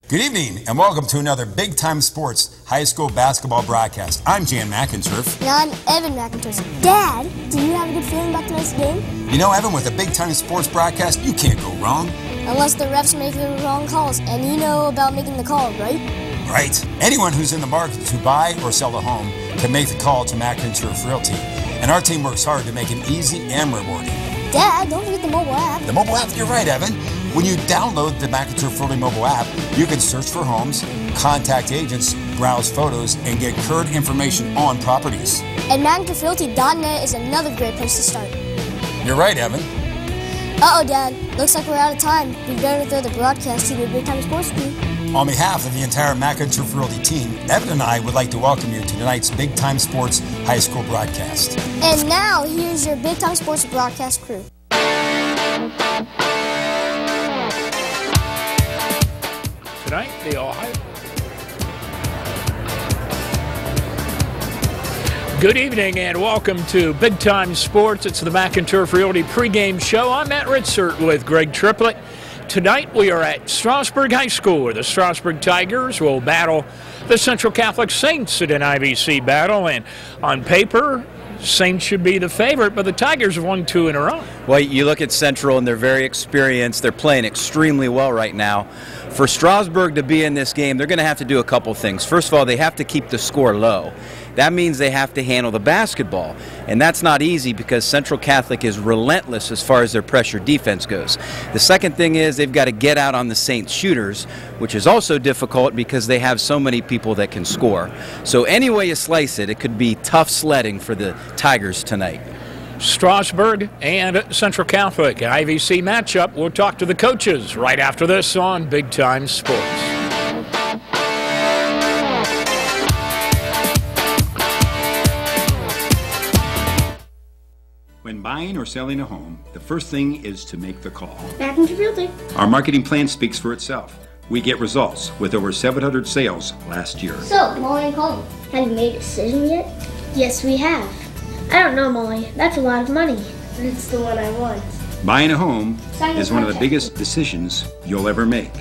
Good evening, and welcome to another Big Time Sports high school basketball broadcast. I'm Jan McInturf. And I'm Evan McInturf. Dad, do you have a good feeling about tonight's game? You know, Evan, with a Big Time Sports broadcast, you can't go wrong. Unless the refs make the wrong calls, and you know about making the call, right? Right. Anyone who's in the market to buy or sell a home can make the call to McInturf Realty. And our team works hard to make it easy and rewarding. Dad, don't forget the mobile app. The mobile app, you're right, Evan. When you download the McInturf Realty mobile app, you can search for homes, contact agents, browse photos, and get current information on properties. And McInturfRealty.net is another great place to start. You're right, Evan. Uh-oh, Dad. Looks like we're out of time. We better throw the broadcast to the Big Time Sports crew. On behalf of the entire McInturf Realty team, Evan and I would like to welcome you to tonight's Big Time Sports high school broadcast. And now, here's your Big Time Sports broadcast crew. Tonight, the Ohio. Good evening and welcome to Big Time Sports. It's the McInturf Realty pregame show. I'm Matt Ritzert with Greg Triplett. Tonight we are at Strasburg High School where the Strasburg Tigers will battle the Central Catholic Saints in an IVC battle. And on paper, Saints should be the favorite, but the Tigers have won 2 in a row. Well, you look at Central and they're very experienced. They're playing extremely well right now. For Strasburg to be in this game, they're going to have to do a couple things. First of all, they have to keep the score low. That means they have to handle the basketball, and that's not easy because Central Catholic is relentless as far as their pressure defense goes. The second thing is they've got to get out on the Saints shooters, which is also difficult because they have so many people that can score. So any way you slice it, it could be tough sledding for the Tigers tonight. Strasburg and Central Catholic, an IVC matchup. We'll talk to the coaches right after this on Big Time Sports. When buying or selling a home, the first thing is to make the call. McInturf Realty. Our marketing plan speaks for itself. We get results with over 700 sales last year. So, Molly and Colton, have you made a decision yet? Yes, we have. I don't know, Molly. That's a lot of money. It's the one I want. Buying a home Sign is the one of the contract. biggest decisions you'll ever make.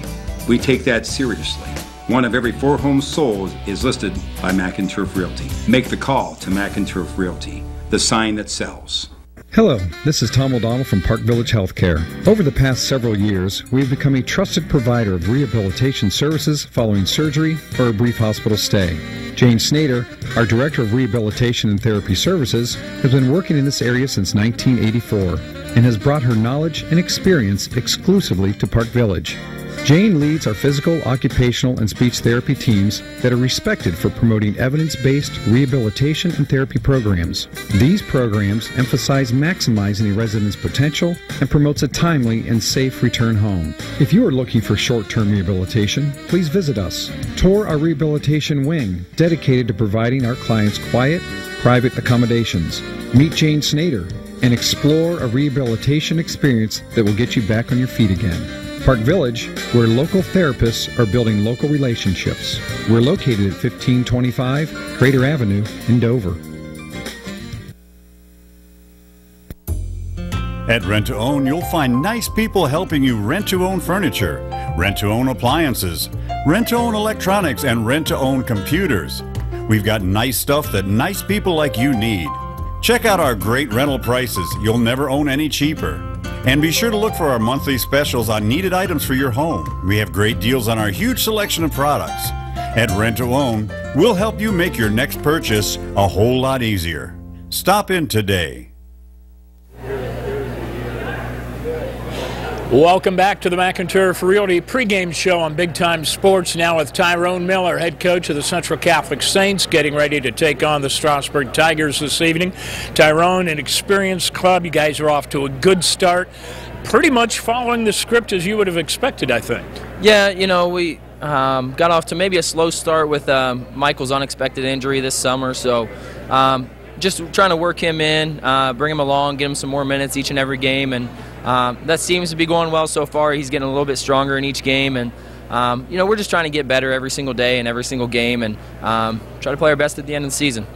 We take that seriously. 1 of every 4 homes sold is listed by McInturf Realty. Make the call to McInturf Realty, the sign that sells. Hello, this is Tom O'Donnell from Park Village Healthcare. Over the past several years, we have become a trusted provider of rehabilitation services following surgery or a brief hospital stay. Jane Snyder, our Director of Rehabilitation and Therapy Services, has been working in this area since 1984 and has brought her knowledge and experience exclusively to Park Village. Jane leads our physical, occupational, and speech therapy teams that are respected for promoting evidence-based rehabilitation and therapy programs. These programs emphasize maximizing a resident's potential and promotes a timely and safe return home. If you are looking for short-term rehabilitation, please visit us. Tour our rehabilitation wing, dedicated to providing our clients quiet, private accommodations. Meet Jane Snyder and explore a rehabilitation experience that will get you back on your feet again. Park Village, where local therapists are building local relationships. We're located at 1525 Crater Avenue in Dover. At Rent to Own, you'll find nice people helping you rent to own furniture, rent to own appliances, rent to own electronics, and rent to own computers. We've got nice stuff that nice people like you need. Check out our great rental prices. You'll never own any cheaper. And be sure to look for our monthly specials on needed items for your home. We have great deals on our huge selection of products. At Rent to Own, we'll help you make your next purchase a whole lot easier. Stop in today. Welcome back to the McInturf Realty pregame show on Big Time Sports, now with Tyrone Miller, head coach of the Central Catholic Saints, getting ready to take on the Strasburg Tigers this evening. Tyrone, an experienced club. You guys are off to a good start, pretty much following the script as you would have expected, I think. Yeah, you know, we got off to maybe a slow start with Michael's unexpected injury this summer, so just trying to work him in, bring him along, get him some more minutes each and every game, and that seems to be going well so far. He's getting a little bit stronger in each game, and you know, we're just trying to get better every single day and every single game, and try to play our best at the end of the season.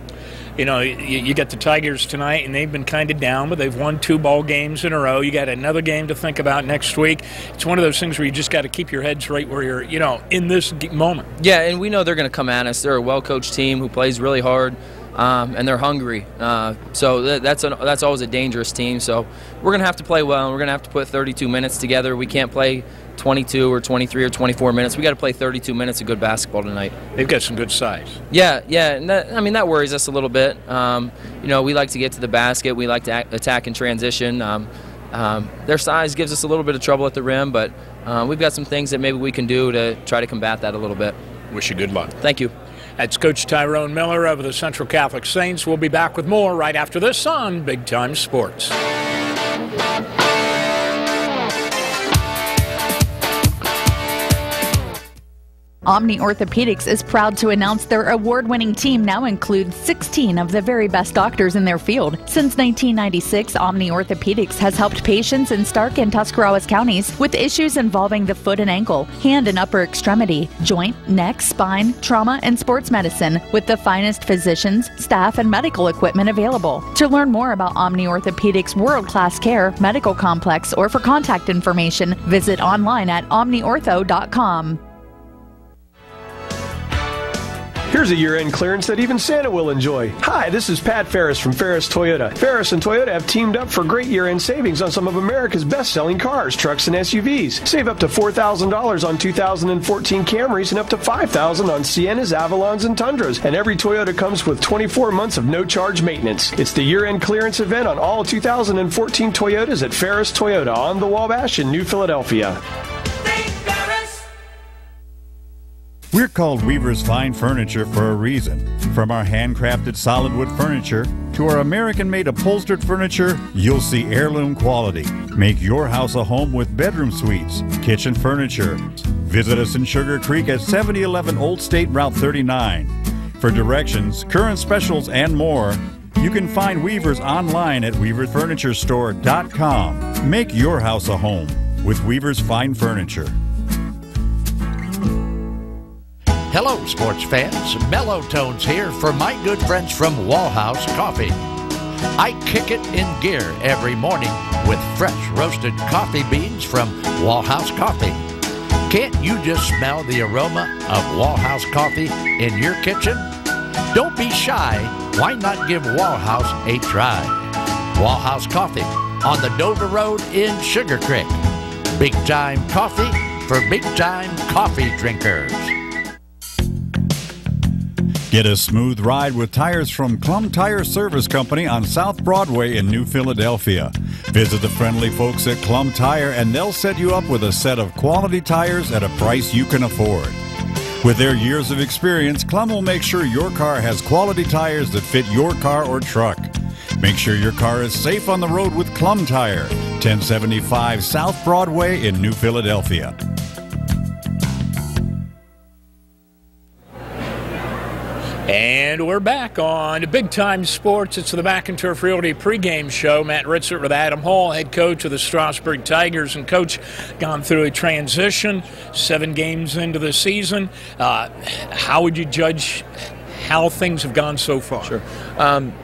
You know, you got the Tigers tonight, and they've been kind of down, but they've won 2 ball games in a row. You got another game to think about next week. It's one of those things where you just got to keep your heads right where you're, you know, in this moment. Yeah, and we know they're going to come at us. They're a well-coached team who plays really hard, and they're hungry. So that's always a dangerous team. So we're going to have to play well, and we're going to have to put 32 minutes together. We can't play 22 or 23 or 24 minutes. We got to play 32 minutes of good basketball tonight. They've got some good size. Yeah, and that worries us a little bit. You know, we like to get to the basket. We like to attack and transition. Their size gives us a little bit of trouble at the rim, but we've got some things that maybe we can do to try to combat that a little bit. Wish you good luck. Thank you. That's Coach Tyrone Miller of the Central Catholic Saints. We'll be back with more right after this on Big Time Sports. Omni Orthopedics is proud to announce their award-winning team now includes 16 of the very best doctors in their field. Since 1996, Omni Orthopedics has helped patients in Stark and Tuscarawas counties with issues involving the foot and ankle, hand and upper extremity, joint, neck, spine, trauma, and sports medicine with the finest physicians, staff, and medical equipment available. To learn more about Omni Orthopedics' world-class care, medical complex, or for contact information, visit online at omniortho.com. Here's a year-end clearance that even Santa will enjoy. Hi, this is Pat Ferris from Ferris Toyota. Ferris and Toyota have teamed up for great year-end savings on some of America's best-selling cars, trucks, and SUVs. Save up to $4,000 on 2014 Camrys and up to $5,000 on Siennas, Avalons, and Tundras. And every Toyota comes with 24 months of no-charge maintenance. It's the year-end clearance event on all 2014 Toyotas at Ferris Toyota on the Wabash in New Philadelphia. We're called Weaver's Fine Furniture for a reason. From our handcrafted solid wood furniture to our American-made upholstered furniture, you'll see heirloom quality. Make your house a home with bedroom suites, kitchen furniture. Visit us in Sugar Creek at 7011 Old State Route 39. For directions, current specials, and more, you can find Weaver's online at weaverfurniturestore.com. Make your house a home with Weaver's Fine Furniture. Hello, sports fans. Mellow Tones here for my good friends from Wallhouse Coffee. I kick it in gear every morning with fresh roasted coffee beans from Wallhouse Coffee. Can't you just smell the aroma of Wallhouse Coffee in your kitchen? Don't be shy. Why not give Wallhouse a try? Wallhouse Coffee on the Dover Road in Sugar Creek. Big time coffee for big time coffee drinkers. Get a smooth ride with tires from Clum Tire Service Company on South Broadway in New Philadelphia. Visit the friendly folks at Clum Tire and they'll set you up with a set of quality tires at a price you can afford. With their years of experience, Clum will make sure your car has quality tires that fit your car or truck. Make sure your car is safe on the road with Clum Tire, 1075 South Broadway in New Philadelphia. And we're back on Big Time Sports. It's the McInturf Realty pregame show. Matt Ritzert with Adam Hall, head coach of the Strasburg Tigers. And, Coach, gone through a transition, 7 games into the season. How would you judge how things have gone so far? Sure.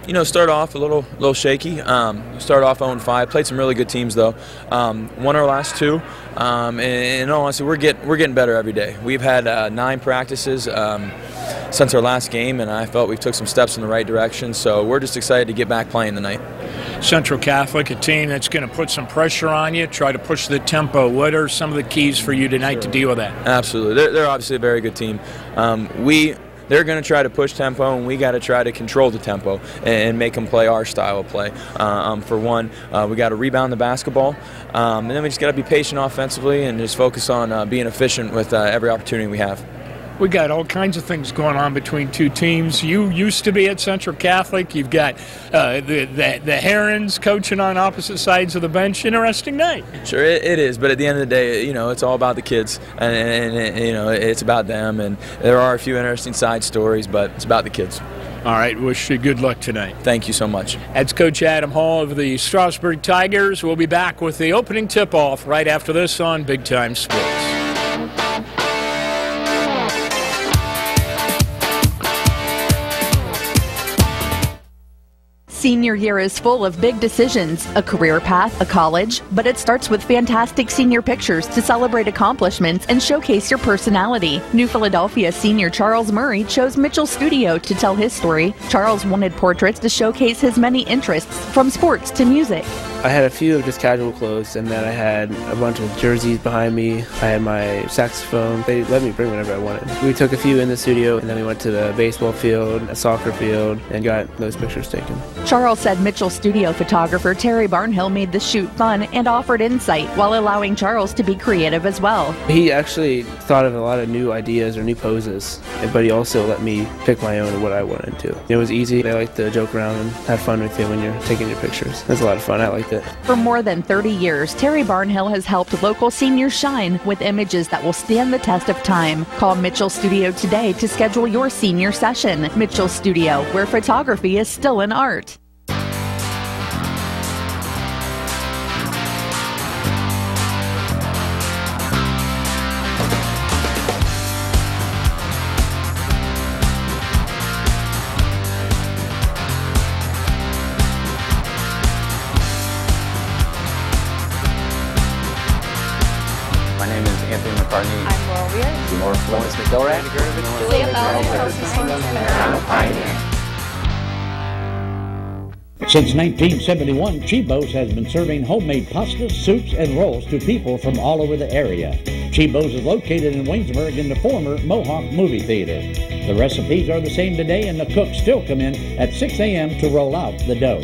You know, start off a little shaky. Start off 0-5. Played some really good teams, though. Won our last 2. And in all honesty, we're getting better every day. We've had 9 practices since our last game, and I felt we took some steps in the right direction. So we're just excited to get back playing tonight. Central Catholic, a team that's going to put some pressure on you, try to push the tempo. What are some of the keys for you tonight to deal with that? Absolutely. They're obviously a very good team. They're going to try to push tempo, and we got to try to control the tempo and make them play our style of play. For one, we got to rebound the basketball, and then we just got to be patient offensively and just focus on being efficient with every opportunity we have. We got all kinds of things going on between two teams. You used to be at Central Catholic. You've got the Herons coaching on opposite sides of the bench. Interesting night. Sure, it is. But at the end of the day, you know, it's all about the kids, and you know, it's about them. And there are a few interesting side stories, but it's about the kids. All right, wish you good luck tonight. Thank you so much. That's Coach Adam Hall of the Strasburg Tigers. We'll be back with the opening tip-off right after this on Big Time Sports. Senior year is full of big decisions, a career path, a college, but it starts with fantastic senior pictures to celebrate accomplishments and showcase your personality. New Philadelphia senior Charles Murray chose Mitchell Studio to tell his story. Charles wanted portraits to showcase his many interests, from sports to music. I had a few of just casual clothes, and then I had a bunch of jerseys behind me. I had my saxophone. They let me bring whatever I wanted. We took a few in the studio, and then we went to the baseball field, a soccer field, and got those pictures taken. Charles said Mitchell Studio photographer Terry Barnhill made the shoot fun and offered insight while allowing Charles to be creative as well. He actually thought of a lot of new ideas or new poses, but he also let me pick my own and what I wanted to. It was easy. They like to joke around and have fun with you when you're taking your pictures. It was a lot of fun. I liked it. For more than 30 years, Terry Barnhill has helped local seniors shine with images that will stand the test of time. Call Mitchell Studio today to schedule your senior session. Mitchell Studio, where photography is still an art. Since 1971, Chibo's has been serving homemade pastas, soups, and rolls to people from all over the area. Chibo's is located in Waynesburg in the former Mohawk Movie Theater. The recipes are the same today, and the cooks still come in at 6 a.m. to roll out the dough.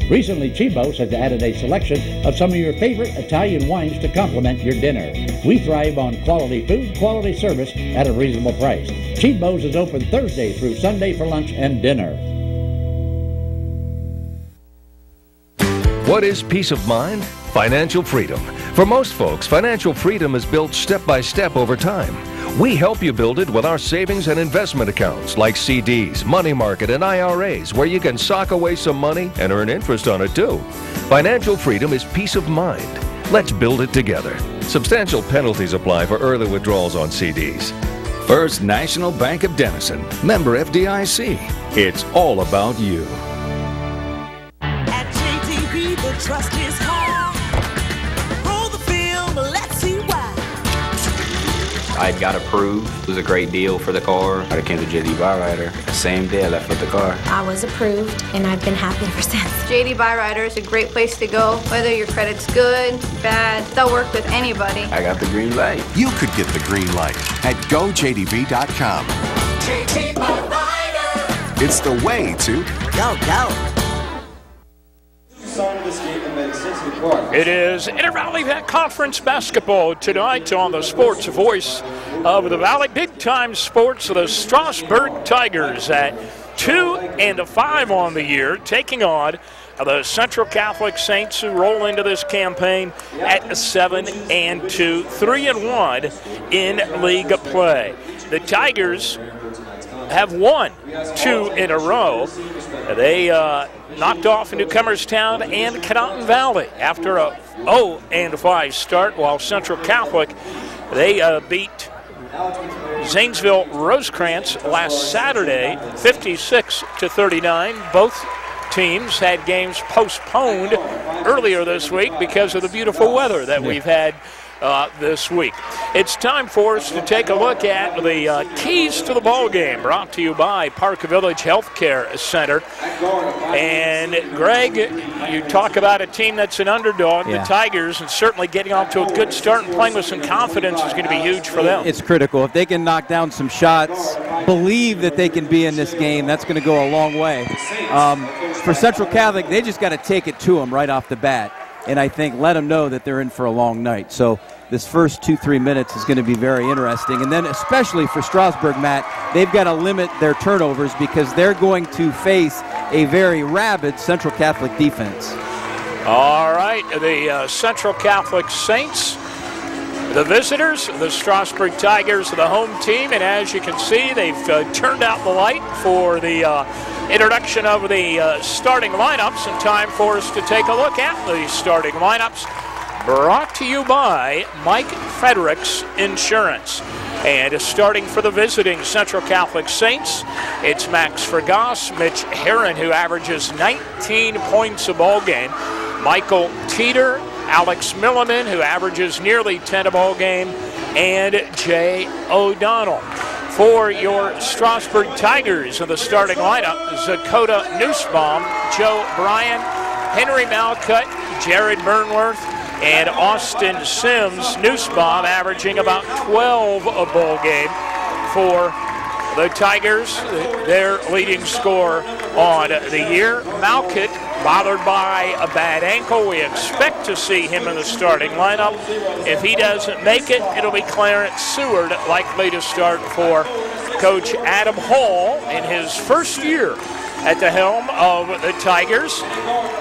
Recently, Chibo's has added a selection of some of your favorite Italian wines to complement your dinner. We thrive on quality food, quality service at a reasonable price. Chibo's is open Thursday through Sunday for lunch and dinner. What is peace of mind? Financial freedom. For most folks, financial freedom is built step by step over time. We help you build it with our savings and investment accounts like CDs, money market, and IRAs, where you can sock away some money and earn interest on it too. Financial freedom is peace of mind. Let's build it together. Substantial penalties apply for early withdrawals on CDs. First National Bank of Denison, member FDIC. It's all about you. Trust is hard. Roll the film, let's see why. I got approved. It was a great deal for the car. I came to JD Byrider. The same day I left with the car. I was approved, and I've been happy ever since. JD Byrider is a great place to go. Whether your credit's good, bad, they'll work with anybody. I got the green light. You could get the green light at gojdb.com. JD Byrider. It's the way to go. It is Inter Valley Conference basketball tonight on the Sports Voice of the Valley. Big time sports, the Strasburg Tigers at 2-5 on the year, taking on the Central Catholic Saints, who roll into this campaign at 7-2, 3-1 in league play. The Tigers have won 2 in a row. They knocked off Newcomerstown and Canotton Valley after a 0-5 start, while Central Catholic, they beat Zanesville Rosecrans last Saturday 56-39. Both teams had games postponed earlier this week because of the beautiful weather that we've had this week. It's time for us to take a look at the keys to the ball game, brought to you by Park Village Healthcare Center. And Greg, you talk about a team that's an underdog, the Tigers, and certainly getting off to a good start and playing with some confidence is going to be huge for them. It's critical. If they can knock down some shots, believe that they can be in this game, that's going to go a long way. For Central Catholic, they just got to take it to them right off the bat. And I think let them know that they're in for a long night. So this first 2-3 minutes is going to be very interesting. And then especially for Strasburg, Matt, they've got to limit their turnovers because they're going to face a very rabid Central Catholic defense. All right, the Central Catholic Saints, the visitors, the Strasburg Tigers, the home team. And as you can see, they've turned out the light for the introduction of the starting lineups, and time for us to take a look at the starting lineups, brought to you by Mike Fredericks Insurance. And starting for the visiting Central Catholic Saints, it's Max Fergas, Mitch Herron, who averages 19 points a ball game, Michael Teeter, Alex Milliman, who averages nearly 10 a ball game, and Jay O'Donnell. For your Strasburg Tigers in the starting lineup, Zakota Nussbaum, Joe Bryan, Henry Malcutt, Jared Burnworth, and Austin Sims. Nussbaum averaging about 12 a ball game for the Tigers, their leading scorer on the year. Malcutt, bothered by a bad ankle. We expect to see him in the starting lineup. If he doesn't make it, it'll be Clarence Seward likely to start for Coach Adam Hall in his first year at the helm of the Tigers.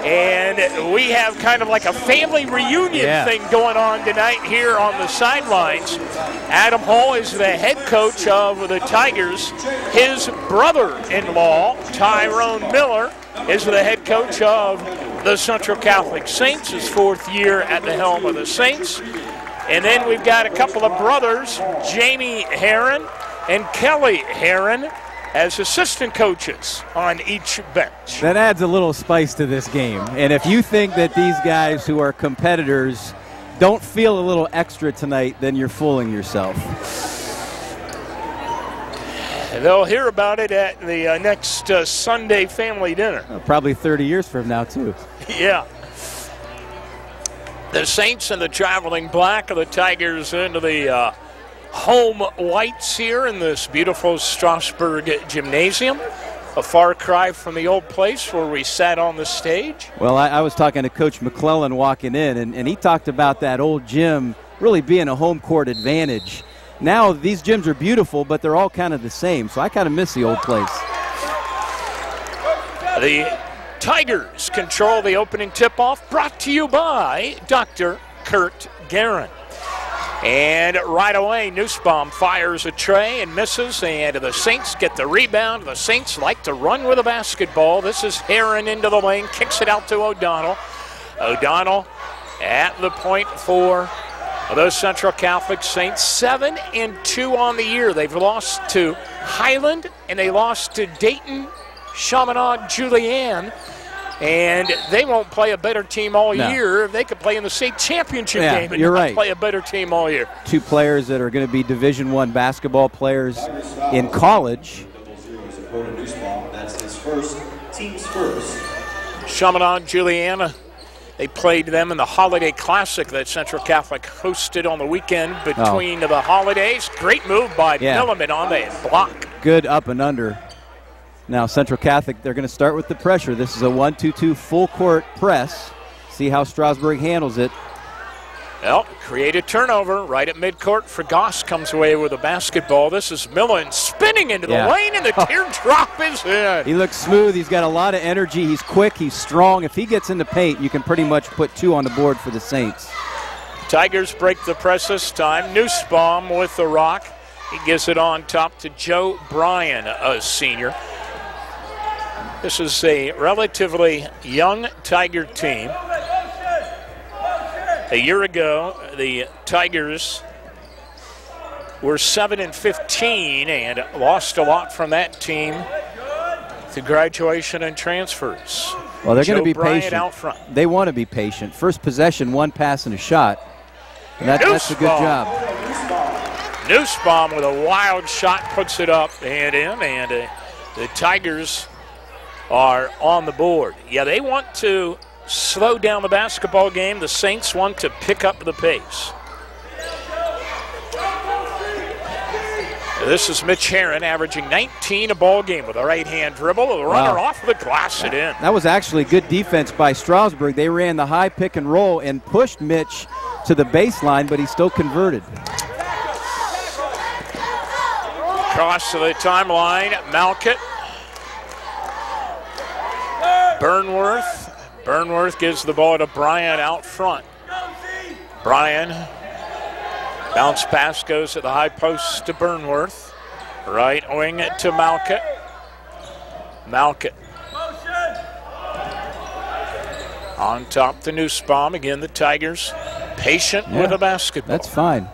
And we have kind of like a family reunion thing going on tonight here on the sidelines. Adam Hall is the head coach of the Tigers. His brother-in-law, Tyrone Miller, is the head coach of the Central Catholic Saints, his fourth year at the helm of the Saints. And then we've got a couple of brothers, Jamie Herron and Kelly Herron, as assistant coaches on each bench. That adds a little spice to this game. And if you think that these guys who are competitors don't feel a little extra tonight, then you're fooling yourself. They'll hear about it at the next Sunday family dinner. Probably 30 years from now, too. Yeah. The Saints in the traveling black, of the Tigers into the home whites here in this beautiful Strasburg gymnasium. A far cry from the old place where we sat on the stage. Well, I was talking to Coach McClellan walking in, and he talked about that old gym really being a home court advantage. Now these gyms are beautiful, but they're all kind of the same, so I kind of miss the old place. The Tigers control the opening tip-off, brought to you by Dr. Kurt Guerin. And right away, Nussbaum fires a tray and misses, and the Saints get the rebound. The Saints like to run with a basketball. This is Herron into the lane, kicks it out to O'Donnell. O'Donnell at the point for the Central Catholic Saints. 7-2 on the year. They've lost to Highland, and they lost to Dayton Chaminade Julienne. And they won't play a better team all year. They could play in the state championship game and not play a better team all year. Two players that are going to be Division I basketball players in college. That's his first, team's first. Chaminade Juliana, they played them in the Holiday Classic that Central Catholic hosted on the weekend between the holidays. Great move by Milliman on the block. Good up and under. Now Central Catholic, they're going to start with the pressure. This is a 1-2-2 full court press. See how Strasburg handles it. Well, create a turnover right at midcourt. Fergas comes away with a basketball. This is Millen spinning into the lane, and the teardrop is in. He looks smooth. He's got a lot of energy. He's quick. He's strong. If he gets in the paint, you can pretty much put 2 on the board for the Saints. Tigers break the press this time. Nussbaum with the rock. He gives it on top to Joe Bryan, a senior. This is a relatively young Tiger team. A year ago, the Tigers were 7-15 and lost a lot from that team to graduation and transfers. Well, they're going to be Bryant patient. Out front. They want to be patient. First possession, 1 pass and a shot. And that's a good job. Nussbaum with a wild shot puts it up and in, and the Tigers are on the board. Yeah, they want to slow down the basketball game. The Saints want to pick up the pace. This is Mitch Herron averaging 19 a ball game with a right-hand dribble. The runner off the glass it in. That was actually good defense by Strasburg. They ran the high pick and roll and pushed Mitch to the baseline, but he still converted. Cross to the timeline, Malcutt. Burnworth gives the ball to Bryan out front. Bryan, bounce pass goes to the high post to Burnworth. Right wing to Malcutt. Malcutt. On top to Nussbaum. Again, the Tigers patient with the basketball. That's fine.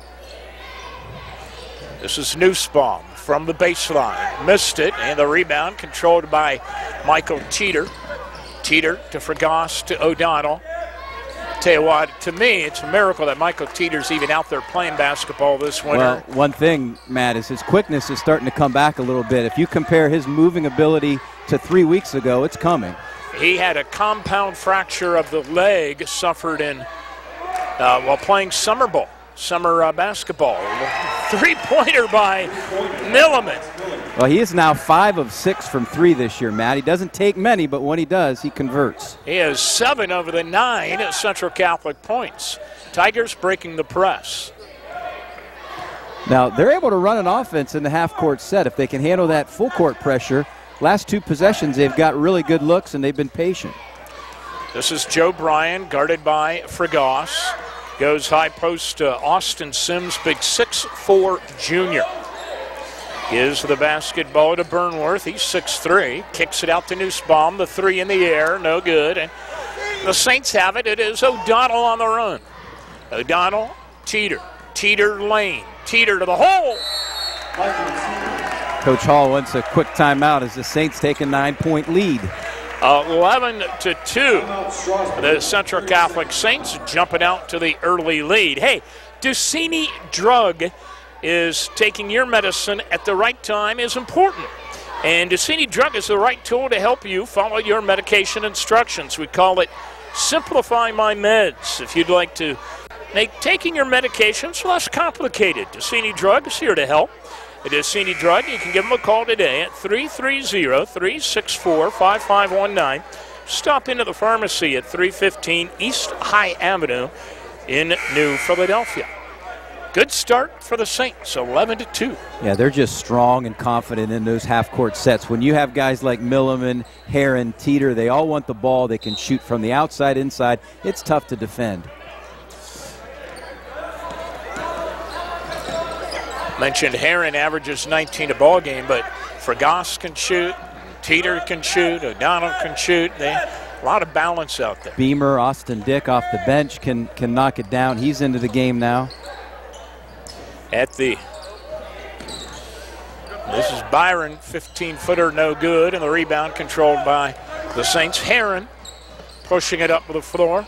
This is Nussbaum from the baseline. Missed it, and the rebound controlled by Michael Teeter. Teeter to Fregoss to O'Donnell. Tell you what, to me, it's a miracle that Michael Teeter's even out there playing basketball this winter. Well, one thing, Matt, is his quickness is starting to come back a little bit. If you compare his moving ability to 3 weeks ago, it's coming. He had a compound fracture of the leg suffered in while playing summer basketball. Three-pointer by Milliman. Well, he is now 5 of 6 from 3 this year, Matt. He doesn't take many, but when he does, he converts. He has 7 over the 9 Central Catholic points. Tigers breaking the press. Now, they're able to run an offense in the half-court set if they can handle that full-court pressure. Last 2 possessions, they've got really good looks, and they've been patient. This is Joe Bryan, guarded by Fregoss. Goes high post to Austin Sims, big 6'4" junior. Gives the basketball to Burnworth. He's 6'3". Kicks it out to Nussbaum. The 3 in the air, no good. And the Saints have it. It is O'Donnell on the run. O'Donnell, Teeter. Teeter lane. Teeter to the hole. Coach Hall wants a quick timeout as the Saints take a 9-point lead. 11-2. The Central Catholic Saints jumping out to the early lead. Hey, Ducini Drug is taking your medicine at the right time is important. And Ducini Drug is the right tool to help you follow your medication instructions. We call it Simplify My Meds. If you'd like to make taking your medications less complicated, Ducini Drug is here to help. It is Ducini Drug. You can give them a call today at 330-364-5519. Stop into the pharmacy at 315 East High Avenue in New Philadelphia. Good start for the Saints, 11-2. Yeah, they're just strong and confident in those half-court sets. When you have guys like Milliman, Heron, Teeter, they all want the ball. They can shoot from the outside, inside. It's tough to defend. Mentioned Heron averages 19 a ball game, but Fregoss can shoot, Teeter can shoot, O'Donnell can shoot. A lot of balance out there. Beamer, Austin Dick off the bench can knock it down. He's into the game now. This is Byron, 15-footer, no good, and the rebound controlled by the Saints. Heron pushing it up to the floor.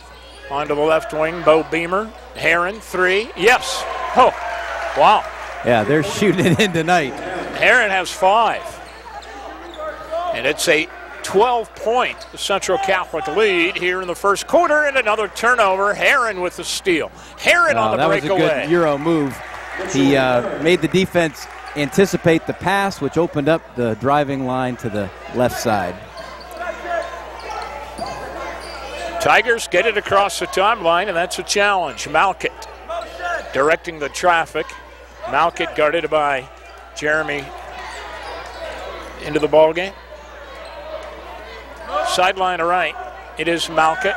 Onto the left wing, Bo Beamer. Heron, 3, yes. Oh, wow. Yeah, they're shooting it in tonight. Heron has 5. And it's a 12-point Central Catholic lead here in the first quarter, and another turnover. Heron with the steal. Heron on the breakaway. That was a good Euro move. He made the defense anticipate the pass, which opened up the driving line to the left side. Tigers get it across the timeline, and that's a challenge. Malkett directing the traffic. Malkett guarded by Jeremy into the ball game. Sideline to right. It is Malkett.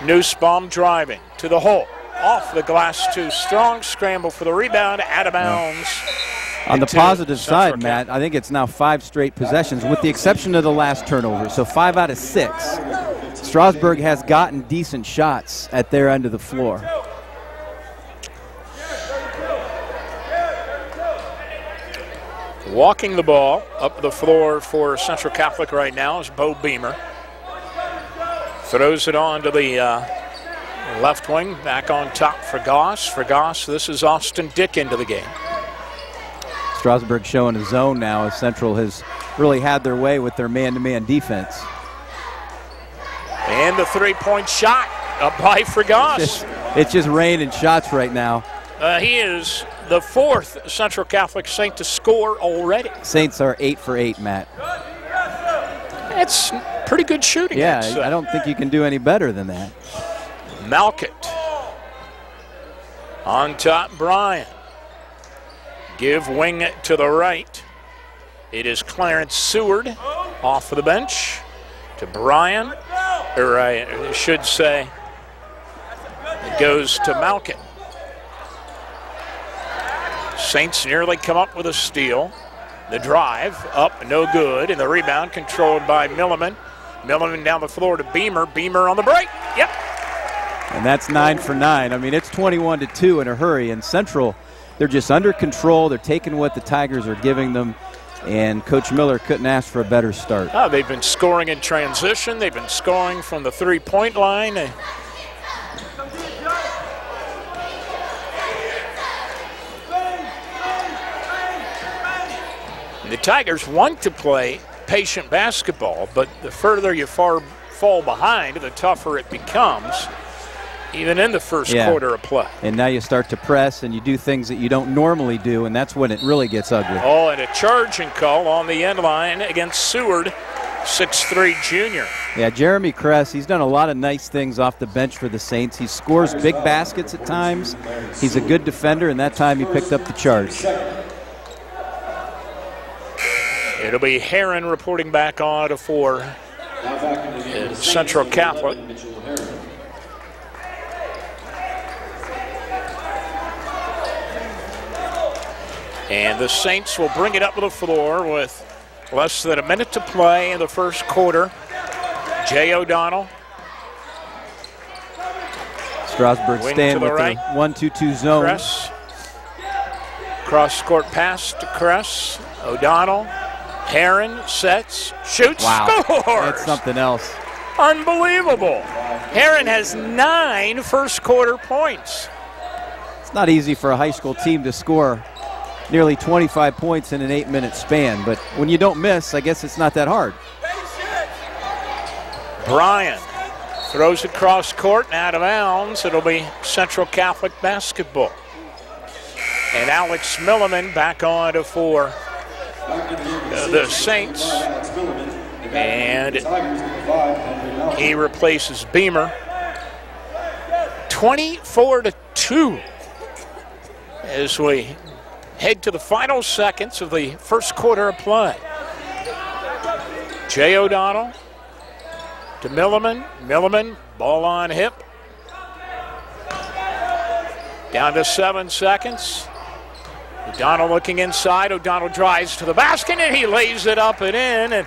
Nussbaum driving to the hole. Off the glass, too strong. Scramble for the rebound. Out of bounds. On the positive side, Matt, I think it's now 5 straight possessions, with the exception of the last turnover. So 5 out of 6. Strasburg has gotten decent shots at their end of the floor. Walking the ball up the floor for Central Catholic right now is Bo Beamer. Throws it on to the left wing. Back on top for Goss. This is Austin Dick into the game. Strasburg showing a zone now as Central has really had their way with their man-to-man defense. And the three-point shot up by Fregoss. It's just raining shots right now. He is the 4th Central Catholic Saint to score already. Saints are 8 for 8, Matt. That's pretty good shooting. Yeah, I don't think you can do any better than that. Malkett. On top, Bryan. Give wing to the right. It is Clarence Seward off of the bench to Bryan. Or I should say, it goes to Malkett. Saints nearly come up with a steal. The drive up, no good, and the rebound controlled by Milliman. Milliman down the floor to Beamer. Beamer on the break. Yep. And that's 9 for 9. I mean, it's 21-2 in a hurry, and Central they're just under control. They're taking what the Tigers are giving them, and Coach Miller couldn't ask for a better start. They've been scoring in transition. They've been scoring from the three-point line. The Tigers want to play patient basketball, but the further you fall behind, the tougher it becomes, even in the first quarter of play. And now you start to press, and you do things that you don't normally do, and that's when it really gets ugly. Oh, and a charging call on the end line against Seward, 6'3" junior. Yeah, Jeremy Kress, he's done a lot of nice things off the bench for the Saints. He scores big baskets at times. He's a good defender, and that time he picked up the charge. It'll be Heron reporting back on for Central Catholic. And the Saints will bring it up to the floor with less than a minute to play in the first quarter. Jay O'Donnell. Strasburg staying with the 1-2-2 zone. Kress. Cross-court pass to Kress. O'Donnell. Heron sets, shoots, scores. That's something else. Unbelievable. Heron has 9 first-quarter points. It's not easy for a high school team to score nearly 25 points in an 8-minute span, but when you don't miss, I guess it's not that hard. Bryan throws it cross court and out of bounds. It'll be Central Catholic basketball. And Alex Milliman back on for the Saints. And he replaces Beamer. 24-2 as we head to the final seconds of the first quarter of play. Jay O'Donnell to Milliman. Milliman, ball on hip. Down to 7 seconds. O'Donnell looking inside. O'Donnell drives to the basket and he lays it up and in. And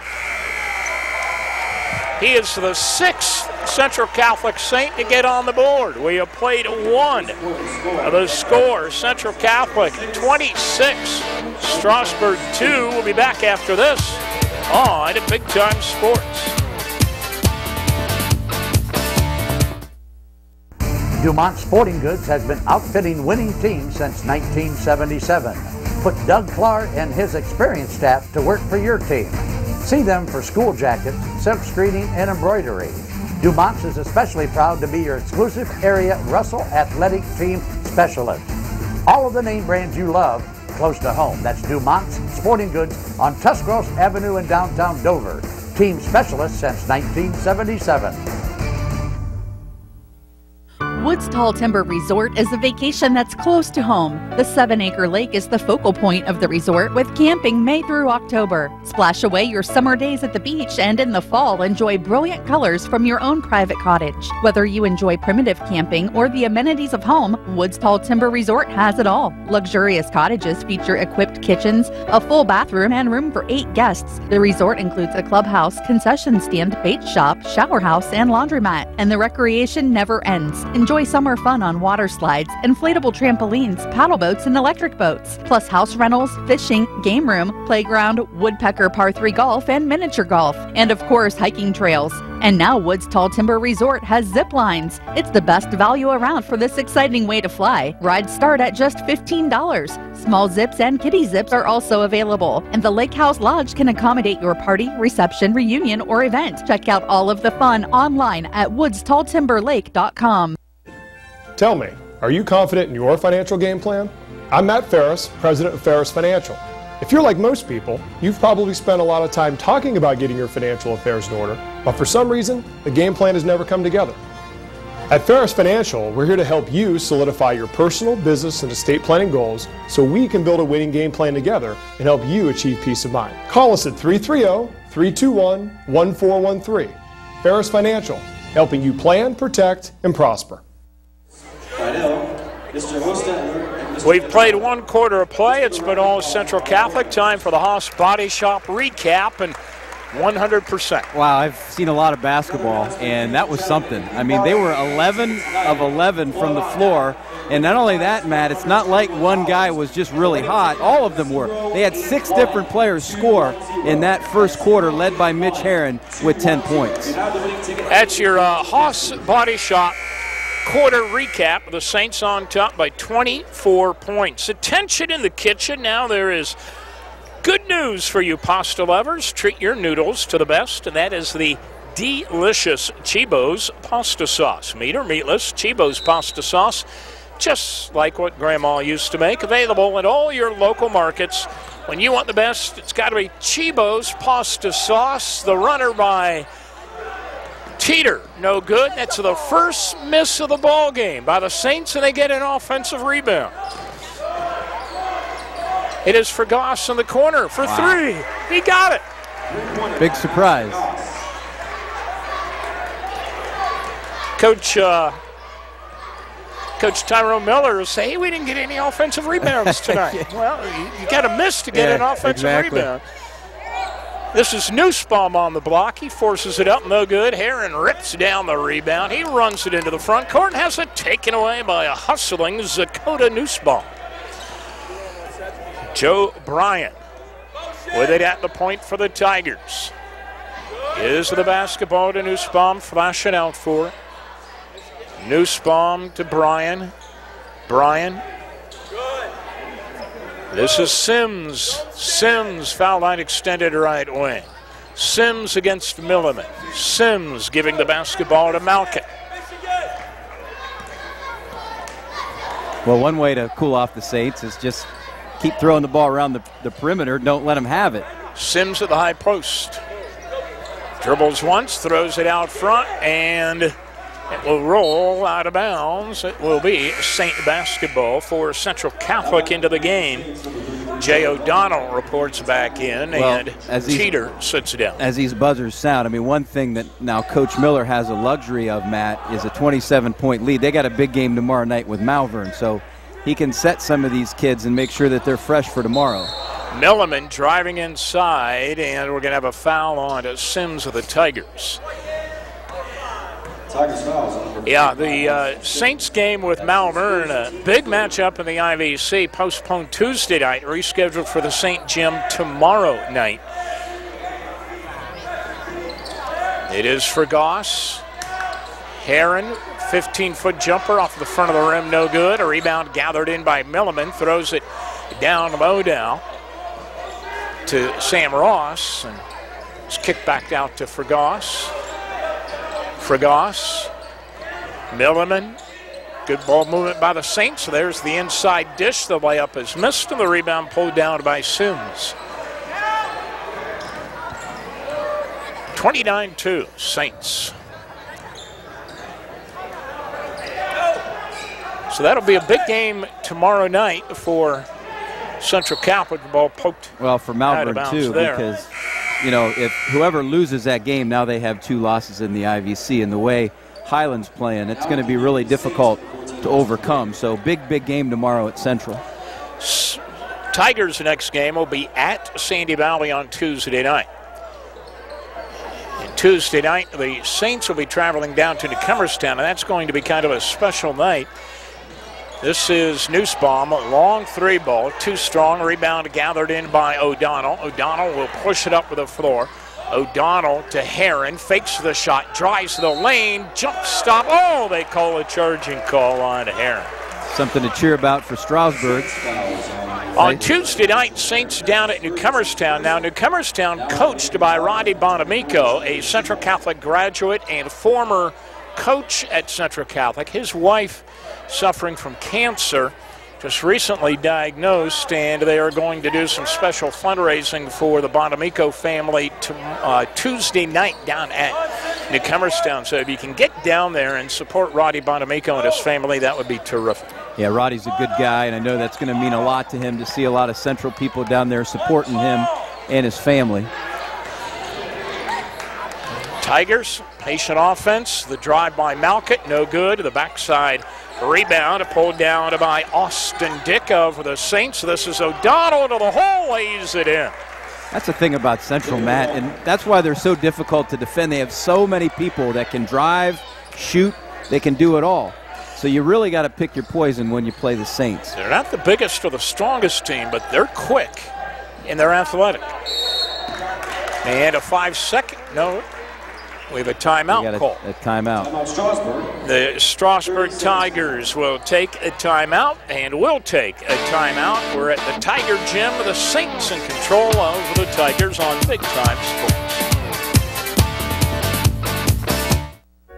he is the 6th Central Catholic Saint to get on the board. We have played 1 of the score. Central Catholic 26, Strasburg 2. We'll be back after this on Big Time Sports. Dumont Sporting Goods has been outfitting winning teams since 1977. Put Doug Clark and his experienced staff to work for your team. See them for school jackets, silk screening, and embroidery. Dumont's is especially proud to be your exclusive area Russell Athletic Team Specialist. All of the name brands you love close to home. That's Dumont's Sporting Goods on Tuscarawas Avenue in downtown Dover. Team Specialist since 1977. Woods Tall Timber Resort is a vacation that's close to home. The 7-acre lake is the focal point of the resort with camping May through October. Splash away your summer days at the beach and in the fall enjoy brilliant colors from your own private cottage. Whether you enjoy primitive camping or the amenities of home, Woods Tall Timber Resort has it all. Luxurious cottages feature equipped kitchens, a full bathroom, and room for 8 guests. The resort includes a clubhouse, concession stand, bait shop, shower house, and laundromat. And the recreation never ends. Enjoy summer fun on water slides, inflatable trampolines, paddle boats, and electric boats, plus house rentals, fishing, game room, playground, woodpecker par 3 golf, and miniature golf, and of course hiking trails. And now Woods Tall Timber Resort has zip lines. It's the best value around for this exciting way to fly. Rides start at just $15. Small zips and kiddie zips are also available, and the Lake House Lodge can accommodate your party, reception, reunion, or event. Check out all of the fun online at woodstalltimberlake.com. Tell me, are you confident in your financial game plan? I'm Matt Ferris, president of Ferris Financial. If you're like most people, you've probably spent a lot of time talking about getting your financial affairs in order, but for some reason, the game plan has never come together. At Ferris Financial, we're here to help you solidify your personal, business, and estate planning goals so we can build a winning game plan together and help you achieve peace of mind. Call us at 330-321-1413. Ferris Financial, helping you plan, protect, and prosper. We've played 1 quarter of play. It's been all Central Catholic. Time for the Haas Body Shop recap. And 100%. Wow, I've seen a lot of basketball, and that was something. I mean, they were 11 of 11 from the floor, and not only that, Matt, it's not like one guy was just really hot. All of them were. They had 6 different players score in that first quarter, led by Mitch Herron with 10 points. That's your Haas Body Shop quarter recap. The Saints on top by 24 points. Attention in the kitchen. Now there is good news for you pasta lovers. Treat your noodles to the best, and that is the delicious Chibo's pasta sauce. Meat or meatless, Chibo's pasta sauce, just like what Grandma used to make. Available at all your local markets. When you want the best, it's got to be Chibo's pasta sauce. The runner by Teeter, no good. That's the first miss of the ball game by the Saints, and they get an offensive rebound. It is for Goss in the corner for 3. He got it. Big surprise. Coach Tyrone Miller will say, hey, we didn't get any offensive rebounds tonight. Well, you got to miss to get an offensive rebound. This is Nussbaum on the block. He forces it up, no good. Herron rips down the rebound. He runs it into the front court and has it taken away by a hustling Zakota Nussbaum. Joe Bryant with it at the point for the Tigers. Is the basketball to Nussbaum, flashing out for it. Nussbaum to Bryan. Bryan. This is Sims. Sims, foul line extended right wing. Sims against Milliman. Sims giving the basketball to Malkin. Well, one way to cool off the Saints is just keep throwing the ball around the perimeter. Don't let them have it. Sims at the high post. Dribbles once, throws it out front, and it will roll out of bounds. It will be Saint basketball for Central Catholic into the game. Jay O'Donnell reports back in, and Teeter sits down. As these buzzers sound, I mean, one thing that now Coach Miller has a luxury of, Matt, is a 27-point lead. They got a big game tomorrow night with Malvern, so he can set some of these kids and make sure that they're fresh for tomorrow. Milliman driving inside, and we're going to have a foul on to Sims of the Tigers. Yeah, the Saints game with Malvern, a big matchup in the IVC, postponed Tuesday night, rescheduled for the St. Jim tomorrow night. It is for Goss. Herron, 15-foot jumper off the front of the rim, no good. A rebound gathered in by Milliman, throws it down low now to Sam Ross, and it's kicked back out to Fregoss. Fregoss, Milliman, good ball movement by the Saints. There's the inside dish. The layup is missed, and the rebound pulled down by Sims. 29-2, Saints. So that'll be a big game tomorrow night for Central Catholic. The ball poked. Well, for Malvern too, because you know, if whoever loses that game, now they have 2 losses in the IVC, and the way Highland's playing, it's going to be really difficult to overcome. So big game tomorrow at Central. Tigers' next game will be at Sandy Valley on Tuesday night. And Tuesday night, the Saints will be traveling down to Newcomerstown, and that's going to be kind of a special night. This is Nussbaum, long 3 ball, too strong. Rebound gathered in by O'Donnell. O'Donnell will push it up to the floor. O'Donnell to Herron, fakes the shot, drives to the lane, jump stop. Oh, they call a charging call on Herron. Something to cheer about for Strasburg. On Tuesday night, Saints down at Newcomerstown. Now, Newcomerstown coached by Roddy Bonamico, a Central Catholic graduate and former coach at Central Catholic. His wife suffering from cancer, just recently diagnosed, and they are going to do some special fundraising for the Bonamico family Tuesday night down at Newcomerstown. So if you can get down there and support Roddy Bonamico and his family, that would be terrific. Yeah, Roddy's a good guy, and I know that's going to mean a lot to him to see a lot of Central people down there supporting him and his family. Tigers, patient offense. The drive by Malkett, no good. The backside rebound, pulled down by Austin Dick of the Saints. This is O'Donnell to the hole, lays it in. That's the thing about Central, Matt, and that's why they're so difficult to defend. They have so many people that can drive, shoot, they can do it all. So you really got to pick your poison when you play the Saints. They're not the biggest or the strongest team, but they're quick and they're athletic. And a 5-second, no, we have a timeout call. A timeout. The Strasburg Tigers will take a timeout, and will take a timeout. We're at the Tiger Gym. The Saints in control of the Tigers on Big Time Sports.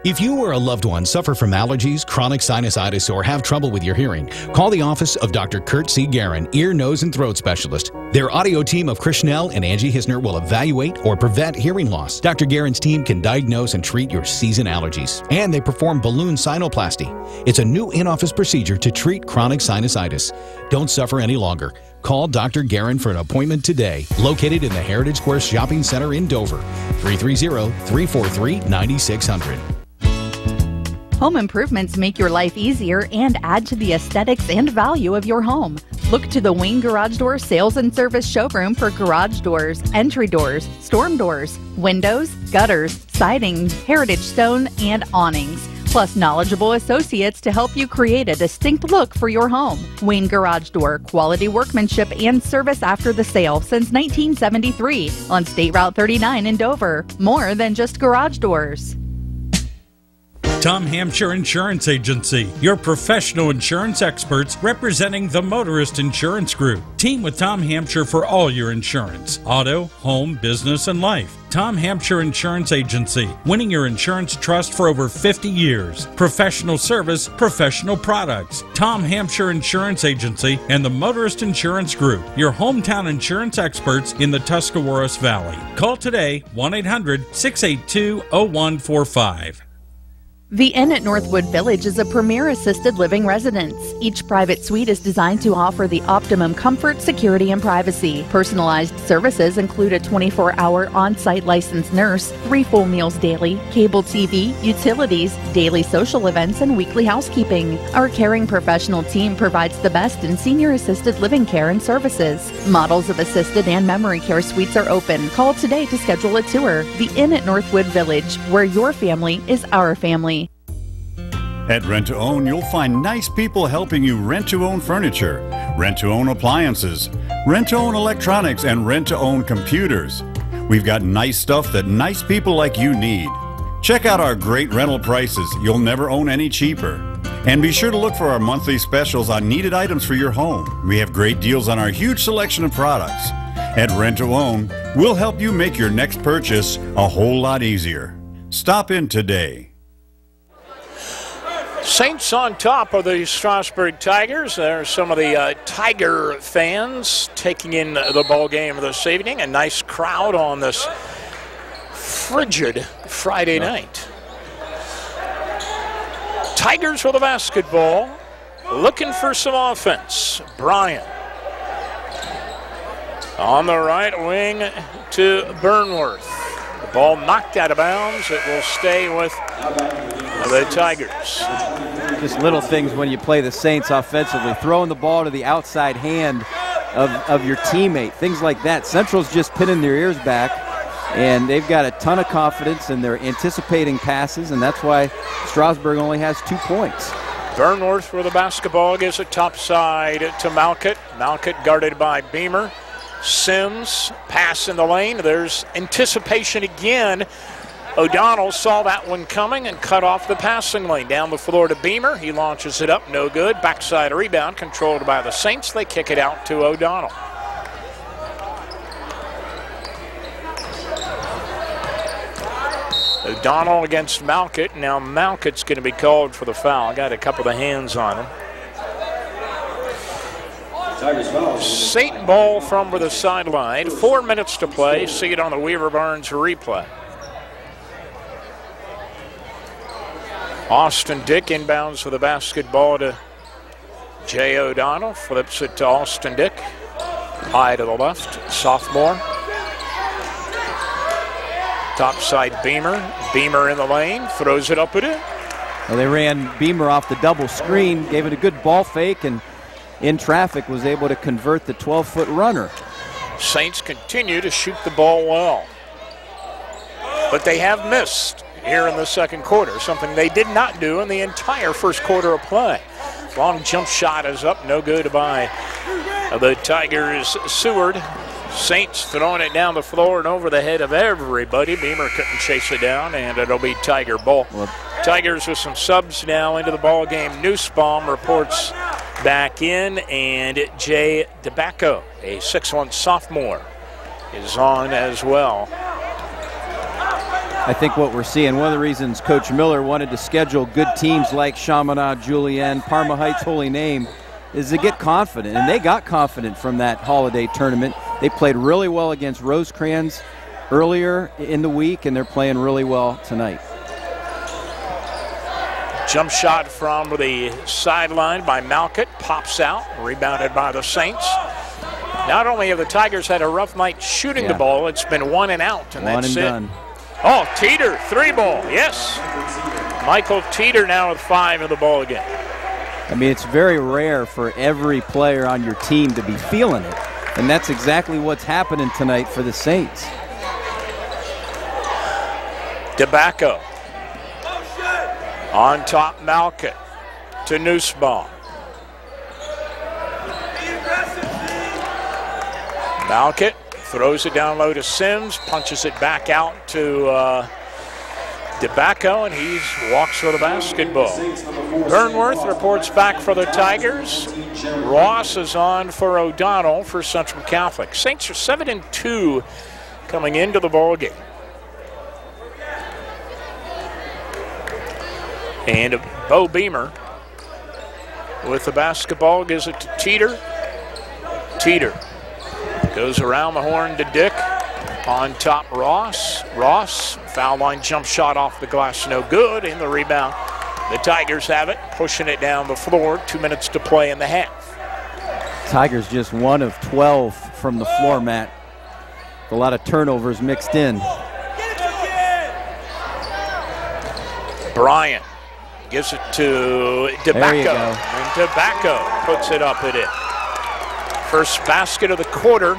If you or a loved one suffer from allergies, chronic sinusitis, or have trouble with your hearing, call the office of Dr. Kurt C. Guerin, ear, nose, and throat specialist. Their audio team of Krishnell and Angie Hisner will evaluate or prevent hearing loss. Dr. Guerin's team can diagnose and treat your season allergies. And they perform balloon sinuplasty. It's a new in-office procedure to treat chronic sinusitis. Don't suffer any longer. Call Dr. Guerin for an appointment today. Located in the Heritage Square Shopping Center in Dover. 330-343-9600. Home improvements make your life easier and add to the aesthetics and value of your home. Look to the Wayne Garage Door Sales and Service Showroom for garage doors, entry doors, storm doors, windows, gutters, siding, heritage stone, and awnings. Plus knowledgeable associates to help you create a distinct look for your home. Wayne Garage Door, quality workmanship and service after the sale since 1973 on State Route 39 in Dover. More than just garage doors. Tom Hampshire Insurance Agency, your professional insurance experts representing the Motorist Insurance Group. Team with Tom Hampshire for all your insurance, auto, home, business, and life. Tom Hampshire Insurance Agency, winning your insurance trust for over 50 years. Professional service, professional products. Tom Hampshire Insurance Agency and the Motorist Insurance Group, your hometown insurance experts in the Tuscarawas Valley. Call today, 1-800-682-0145. The Inn at Northwood Village is a premier assisted living residence. Each private suite is designed to offer the optimum comfort, security, and privacy. Personalized services include a 24-hour on-site licensed nurse, 3 full meals daily, cable TV, utilities, daily social events, and weekly housekeeping. Our caring professional team provides the best in senior assisted living care and services. Models of assisted and memory care suites are open. Call today to schedule a tour. The Inn at Northwood Village, where your family is our family. At Rent to Own, you'll find nice people helping you rent to own furniture, rent to own appliances, rent to own electronics, and rent to own computers. We've got nice stuff that nice people like you need. Check out our great rental prices. You'll never own any cheaper. And be sure to look for our monthly specials on needed items for your home. We have great deals on our huge selection of products. At Rent to Own, we'll help you make your next purchase a whole lot easier. Stop in today. Saints on top of the Strasburg Tigers. There are some of the Tiger fans taking in the ball game this evening. A nice crowd on this frigid Friday night. Tigers with the basketball, looking for some offense. Bryant on the right wing to Burnworth. The ball knocked out of bounds. It will stay with the Tigers. Just little things when you play the Saints offensively. Throwing the ball to the outside hand of your teammate. Things like that. Central's just pinning their ears back, and they've got a ton of confidence, and they're anticipating passes, and that's why Strasburg only has 2 points. Burnworth with the basketball gives it topside to Malkett. Malkett guarded by Beamer. Sims, pass in the lane. There's anticipation again. O'Donnell saw that one coming and cut off the passing lane. Down the floor to Beamer. He launches it up, no good. Backside rebound controlled by the Saints. They kick it out to O'Donnell. O'Donnell against Malkett. Now Malkett's going to be called for the foul. Got a couple of hands on him. Satan ball from the sideline. 4 minutes to play. See it on the Weaver Barnes replay. Austin Dick inbounds with the basketball to Jay O'Donnell. Flips it to Austin Dick. High to the left, sophomore. Topside Beamer. Beamer in the lane. Throws it up at it. Well, they ran Beamer off the double screen. Gave it a good ball fake, and in traffic was able to convert the 12-foot runner. Saints continue to shoot the ball well, but they have missed here in the second quarter, something they did not do in the entire first quarter of play. Long jump shot is up, no good by the Tigers' Seward. Saints throwing it down the floor and over the head of everybody. Beamer couldn't chase it down, and it'll be Tiger ball. Tigers with some subs now into the ball game. Nussbaum reports back in, and Jay DeBacco, a 6'1" sophomore, is on as well. I think what we're seeing, one of the reasons Coach Miller wanted to schedule good teams like Chaminade, Julienne, Parma Heights, Holy Name, is to get confident, and they got confident from that holiday tournament. They played really well against Rosecrans earlier in the week, and they're playing really well tonight. Jump shot from the sideline by Malkett, pops out, rebounded by the Saints. Not only have the Tigers had a rough night shooting the ball, it's been 1 and out, and that's it. Done. Oh, Teeter, 3-ball, yes. Michael Teeter now with 5 in the ball game. I mean, it's very rare for every player on your team to be feeling it, and that's exactly what's happening tonight for the Saints. DeBacco on top, Malkett to Nussbaum. Malkett throws it down low to Sims, punches it back out to DeBacco, and he walks for the basketball. Burnworth reports back for the Tigers. Ross is on for O'Donnell for Central Catholic. Saints are 7-2 coming into the ball game. And Bo Beamer with the basketball gives it to Teeter. Teeter goes around the horn to Dick. On top, Ross. Ross, foul line jump shot off the glass, no good. In the rebound, the Tigers have it, pushing it down the floor. 2 minutes to play in the half. Tigers just 1 of 12 from the floor, Matt. A lot of turnovers mixed in. Bryant gives it to DeBacco. And DeBacco puts it up and in. First basket of the quarter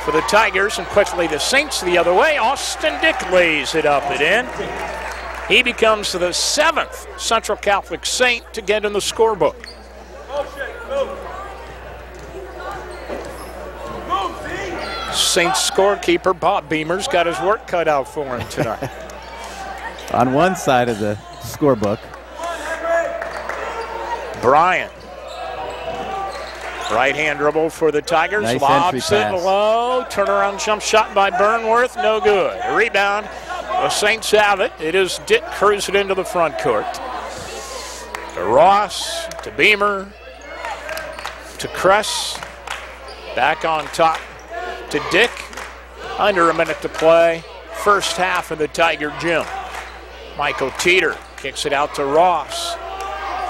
for the Tigers, and quickly the Saints the other way. Austin Dick lays it up and in. He becomes the 7th Central Catholic Saint to get in the scorebook. Saints scorekeeper Bob Beamer's got his work cut out for him tonight. On one side of the scorebook. Bryant. Right-hand dribble for the Tigers. Nice lobs entry it pass. low. Turnaround jump shot by Burnworth. No good. A rebound. The Saints have it. It is Dick cruising into the front court. To Ross. To Beamer. To Kress. Back on top to Dick. Under a minute to play. First half of the Tiger gym. Michael Teeter kicks it out to Ross.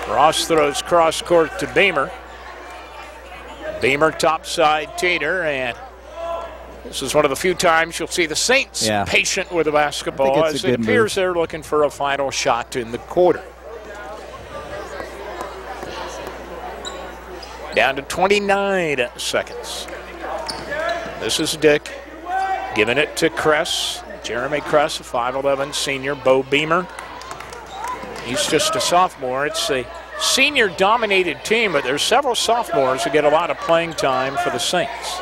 Ross throws cross court to Beamer. Beamer topside Teeter, and this is one of the few times you'll see the Saints patient with the basketball as it appears they're looking for a final shot in the quarter. Down to 29 seconds. This is Dick giving it to Kress. Jeremy Kress, a 5'11" senior. Bo Beamer. He's just a sophomore. It's a senior-dominated team, but there's several sophomores who get a lot of playing time for the Saints.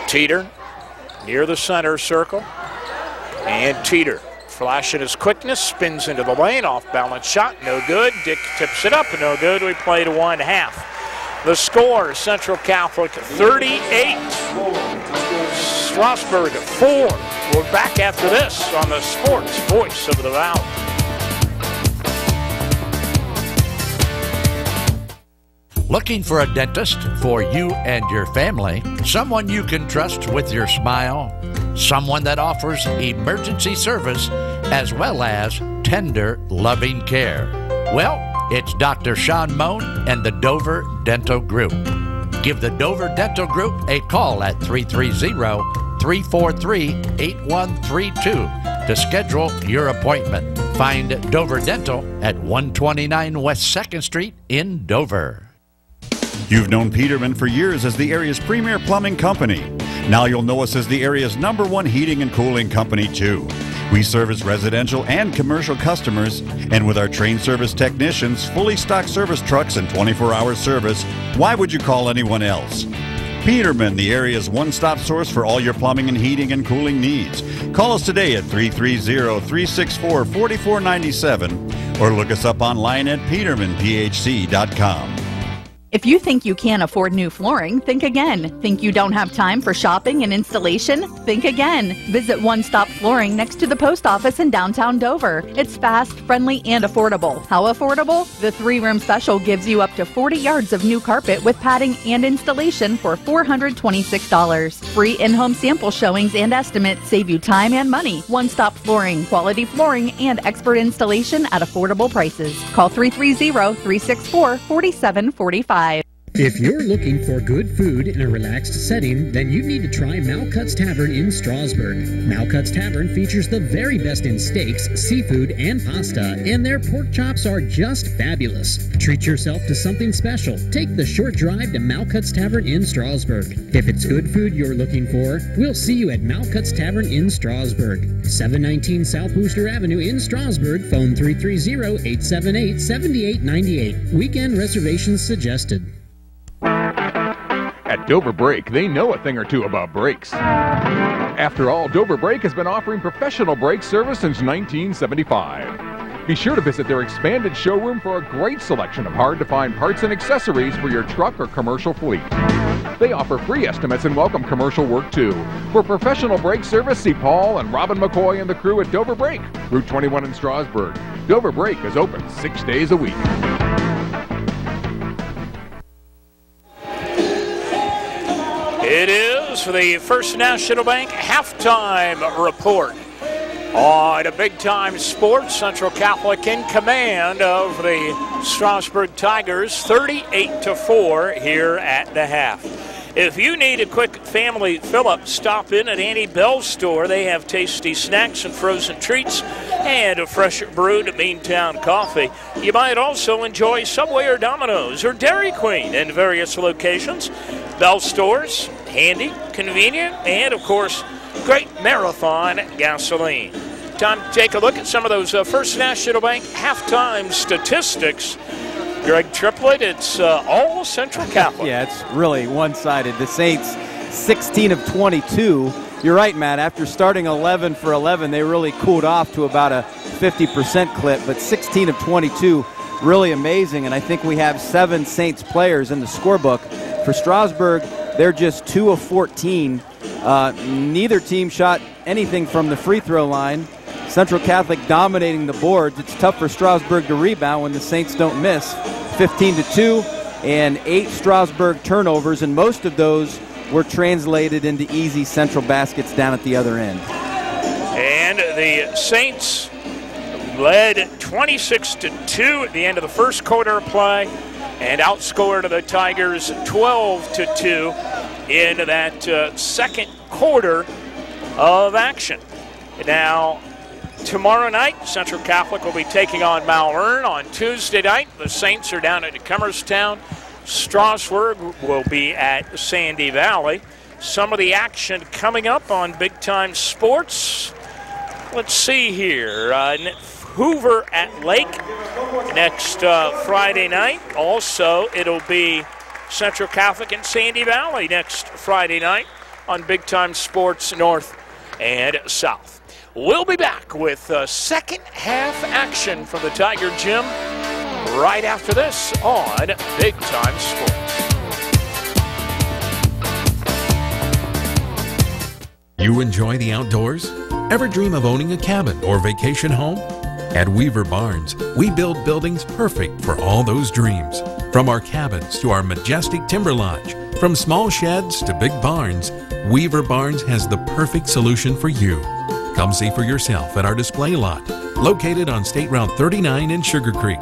Teeter near the center circle, and Teeter flashing his quickness, spins into the lane, off-balance shot, no good. Dick tips it up, no good. We play to 1/2. The score, Central Catholic 38, Strasburg 4. We're back after this on the Sports Voice of the Valley. Looking for a dentist for you and your family? Someone you can trust with your smile? Someone that offers emergency service as well as tender, loving care? Well, it's Dr. Sean Moan and the Dover Dental Group. Give the Dover Dental Group a call at 330-343-8132 to schedule your appointment. Find Dover Dental at 129 West 2nd Street in Dover. You've known Peterman for years as the area's premier plumbing company. Now you'll know us as the area's #1 heating and cooling company, too. We service residential and commercial customers, and with our trained service technicians, fully stocked service trucks, and 24-hour service, why would you call anyone else? Peterman, the area's one-stop source for all your plumbing and heating and cooling needs. Call us today at 330-364-4497 or look us up online at petermanphc.com. If you think you can't afford new flooring, think again. Think you don't have time for shopping and installation? Think again. Visit One Stop Flooring next to the post office in downtown Dover. It's fast, friendly, and affordable. How affordable? The 3-room special gives you up to 40 yards of new carpet with padding and installation for $426. Free in-home sample showings and estimates save you time and money. One Stop Flooring, quality flooring, and expert installation at affordable prices. Call 330-364-4745. If you're looking for good food in a relaxed setting, then you need to try Malcutt's Tavern in Strasburg. Malcutt's Tavern features the very best in steaks, seafood, and pasta, and their pork chops are just fabulous. Treat yourself to something special. Take the short drive to Malcutt's Tavern in Strasburg. If it's good food you're looking for, we'll see you at Malcutt's Tavern in Strasburg. 719 South Booster Avenue in Strasburg. Phone 330-878-7898. Weekend reservations suggested. At Dover Brake, they know a thing or two about brakes. After all, Dover Brake has been offering professional brake service since 1975. Be sure to visit their expanded showroom for a great selection of hard-to-find parts and accessories for your truck or commercial fleet. They offer free estimates and welcome commercial work, too. For professional brake service, see Paul and Robin McCoy and the crew at Dover Brake, Route 21 in Strasburg. Dover Brake is open 6 days a week. It is the First National Bank halftime report on a big-time sports. Central Catholic in command of the Strasburg Tigers, 38-4 here at the half. If you need a quick family fill-up, stop in at Annie Bell's store. They have tasty snacks and frozen treats and a fresh brewed Beantown coffee. You might also enjoy Subway or Domino's or Dairy Queen in various locations. Bell stores, handy, convenient, and of course, great Marathon gasoline. Time to take a look at some of those First National Bank halftime statistics. Greg Triplett, it's all Central Catholic. Yeah, it's really one-sided. The Saints, 16 of 22. You're right, Matt. After starting 11 for 11, they really cooled off to about a 50% clip, but 16 of 22, really amazing. And I think we have 7 Saints players in the scorebook. For Strasburg, they're just 2 of 14. Neither team shot anything from the free throw line. Central Catholic dominating the boards. It's tough for Strasburg to rebound when the Saints don't miss. 15-2 and 8 Strasburg turnovers, and most of those were translated into easy Central baskets down at the other end. And the Saints led 26-2 at the end of the first quarter of play and outscored the Tigers 12-2 in that second quarter of action. Now, tomorrow night, Central Catholic will be taking on Malvern. On Tuesday night, the Saints are down at Cummerstown. Strasburg will be at Sandy Valley. Some of the action coming up on Big Time Sports. Let's see here. Hoover at Lake next Friday night. Also, it'll be Central Catholic and Sandy Valley next Friday night on Big Time Sports North and South. We'll be back with second half action from the Tiger Gym right after this on Big Time Sports. You enjoy the outdoors? Ever dream of owning a cabin or vacation home? At Weaver Barnes, we build buildings perfect for all those dreams. From our cabins to our majestic timber lodge, from small sheds to big barns, Weaver Barnes has the perfect solution for you. Come see for yourself at our display lot, located on State Route 39 in Sugar Creek.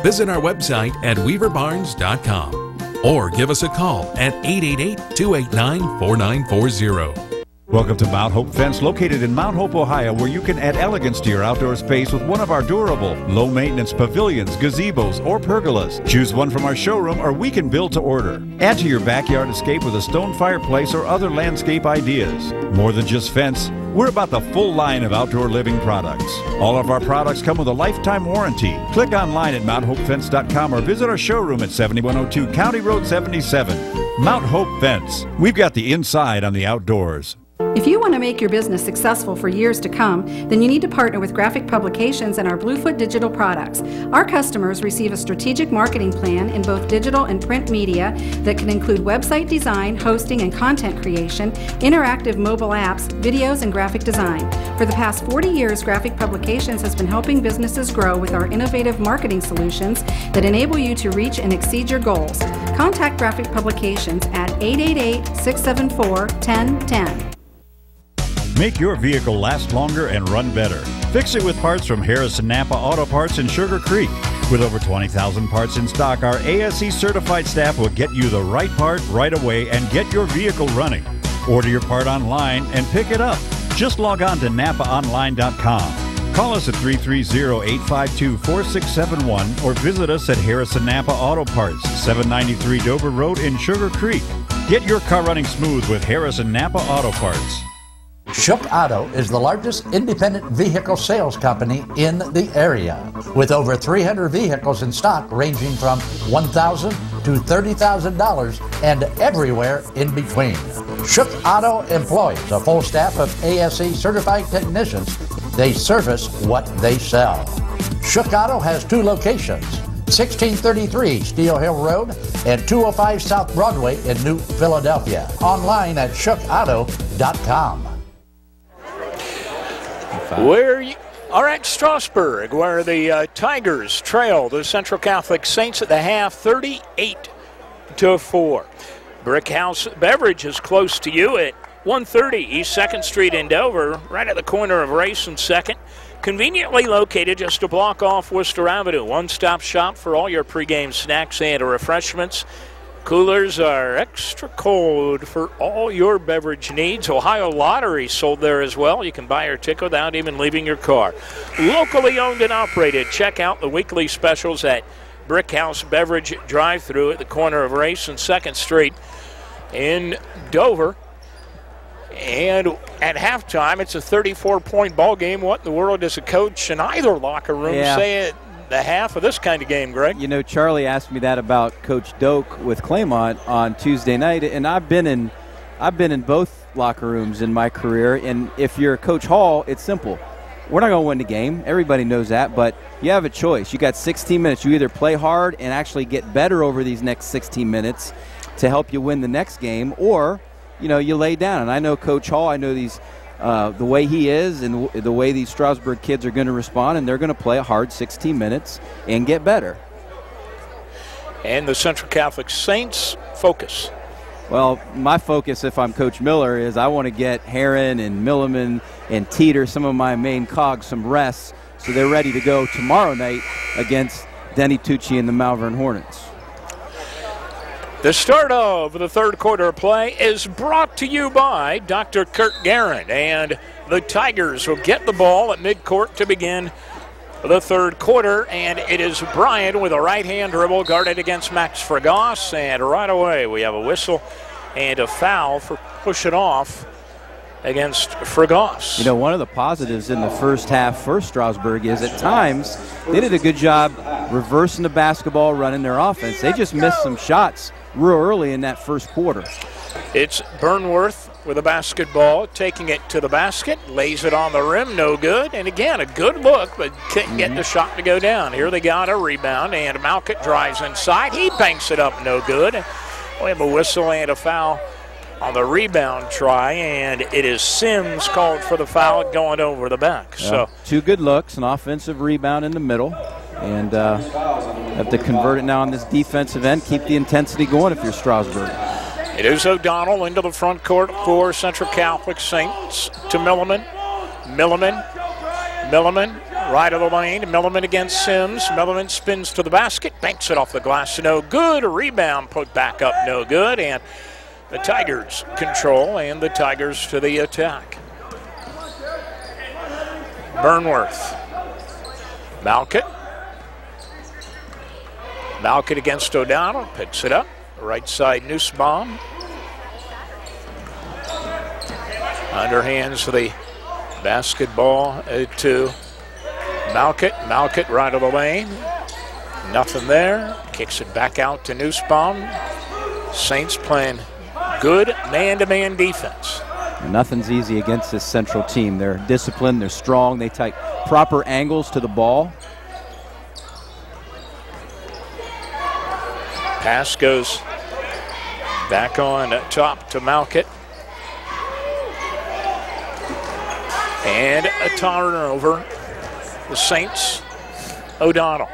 Visit our website at weaverbarnes.com or give us a call at 888-289-4940. Welcome to Mount Hope Fence, located in Mount Hope, Ohio, where you can add elegance to your outdoor space with one of our durable, low-maintenance pavilions, gazebos, or pergolas. Choose one from our showroom, or we can build to order. Add to your backyard escape with a stone fireplace or other landscape ideas. More than just fence, we're about the full line of outdoor living products. All of our products come with a lifetime warranty. Click online at mounthopefence.com or visit our showroom at 7102 County Road 77. Mount Hope Fence. We've got the inside on the outdoors. If you want to make your business successful for years to come, then you need to partner with Graphic Publications and our Bluefoot digital products. Our customers receive a strategic marketing plan in both digital and print media that can include website design, hosting and content creation, interactive mobile apps, videos, and graphic design. For the past 40 years, Graphic Publications has been helping businesses grow with our innovative marketing solutions that enable you to reach and exceed your goals. Contact Graphic Publications at 888-674-1010. Make your vehicle last longer and run better. Fix it with parts from Harrison Napa Auto Parts in Sugar Creek. With over 20,000 parts in stock, our ASE certified staff will get you the right part right away and get your vehicle running. Order your part online and pick it up. Just log on to napaonline.com. Call us at 330-852-4671 or visit us at Harrison Napa Auto Parts, 793 Dover Road in Sugar Creek. Get your car running smooth with Harrison Napa Auto Parts. Shook Auto is the largest independent vehicle sales company in the area, with over 300 vehicles in stock ranging from $1,000 to $30,000 and everywhere in between. Shook Auto employs a full staff of ASE certified technicians. They service what they sell. Shook Auto has two locations, 1633 Steel Hill Road and 205 South Broadway in New Philadelphia. Online at shookauto.com. We are at Strasburg, where the Tigers trail the Central Catholic Saints at the half, 38-4. Brickhouse Beverage is close to you at 130 East 2nd Street in Dover, right at the corner of Race and 2nd. Conveniently located just a block off Worcester Avenue. One-stop shop for all your pregame snacks and refreshments. Coolers are extra cold for all your beverage needs. Ohio Lottery sold there as well. You can buy your ticket without even leaving your car. Locally owned and operated. Check out the weekly specials at Brickhouse Beverage Drive-Thru at the corner of Race and 2nd Street in Dover. And at halftime, it's a 34-point ball game. What in the world does a coach in either locker room say at the half of this kind of game, Greg? You know, Charlie asked me that about Coach Doak with Claymont on Tuesday night, and I've been in both locker rooms in my career. And if you're Coach Hall, it's simple. We're not going to win the game. Everybody knows that, but you have a choice. You got 16 minutes. You either play hard and actually get better over these next 16 minutes to help you win the next game, or you lay down. And I know Coach Hall. I know these. The way he is and the way these Strasburg kids are going to respond, and they're going to play a hard 16 minutes and get better. And the Central Catholic Saints focus. Well, my focus, if I'm Coach Miller, is I want to get Heron and Milliman and Teeter, some of my main cogs, some rests, so they're ready to go tomorrow night against Denny Tucci and the Malvern Hornets. The start of the third quarter play is brought to you by Dr. Kurt Guerin, and the Tigers will get the ball at midcourt to begin the third quarter, and it is Bryant with a right-hand dribble guarded against Max Fregoss, and right away we have a whistle and a foul for pushing off against Fregoss. One of the positives in the first half for Strasburg is at times they did a good job reversing the basketball, running their offense. They just missed some shots real early in that first quarter. It's Burnworth with a basketball, taking it to the basket, lays it on the rim, no good. And again, a good look, but couldn't get the shot to go down. Here they got a rebound, and Malkett drives inside. He banks it up, no good. We have a whistle and a foul on the rebound try, and it is Sims called for the foul going over the back. Yeah. So two good looks, an offensive rebound in the middle, and have to convert it now on this defensive end. Keep the intensity going if you're Strasburg. It is O'Donnell into the front court for Central Catholic Saints to Milliman. Milliman, right of the lane. Milliman against Sims. Milliman spins to the basket, banks it off the glass, no good. A rebound put back up, no good. And The Tigers control, and the Tigers to the attack. Burnworth. Malkett. Malkett against O'Donnell, picks it up. Right side, Nussbaum. Underhands the basketball to Malkett. Malkett right of the lane. Nothing there. Kicks it back out to Nussbaum. Saints playing good man-to-man defense. Nothing's easy against this Central team. They're disciplined, they're strong, they take proper angles to the ball. Pass goes back on top to Malkett. And a turnover. The Saints, O'Donnell.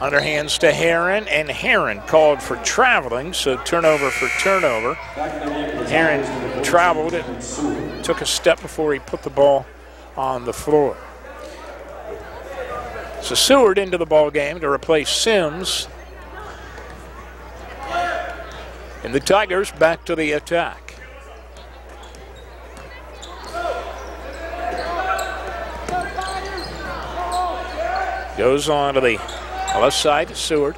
Underhands to Heron, and Heron called for traveling, so turnover for turnover. Heron traveled and took a step before he put the ball on the floor. So Seward into the ball game to replace Sims. And the Tigers back to the attack. Goes on to the left side to Seward.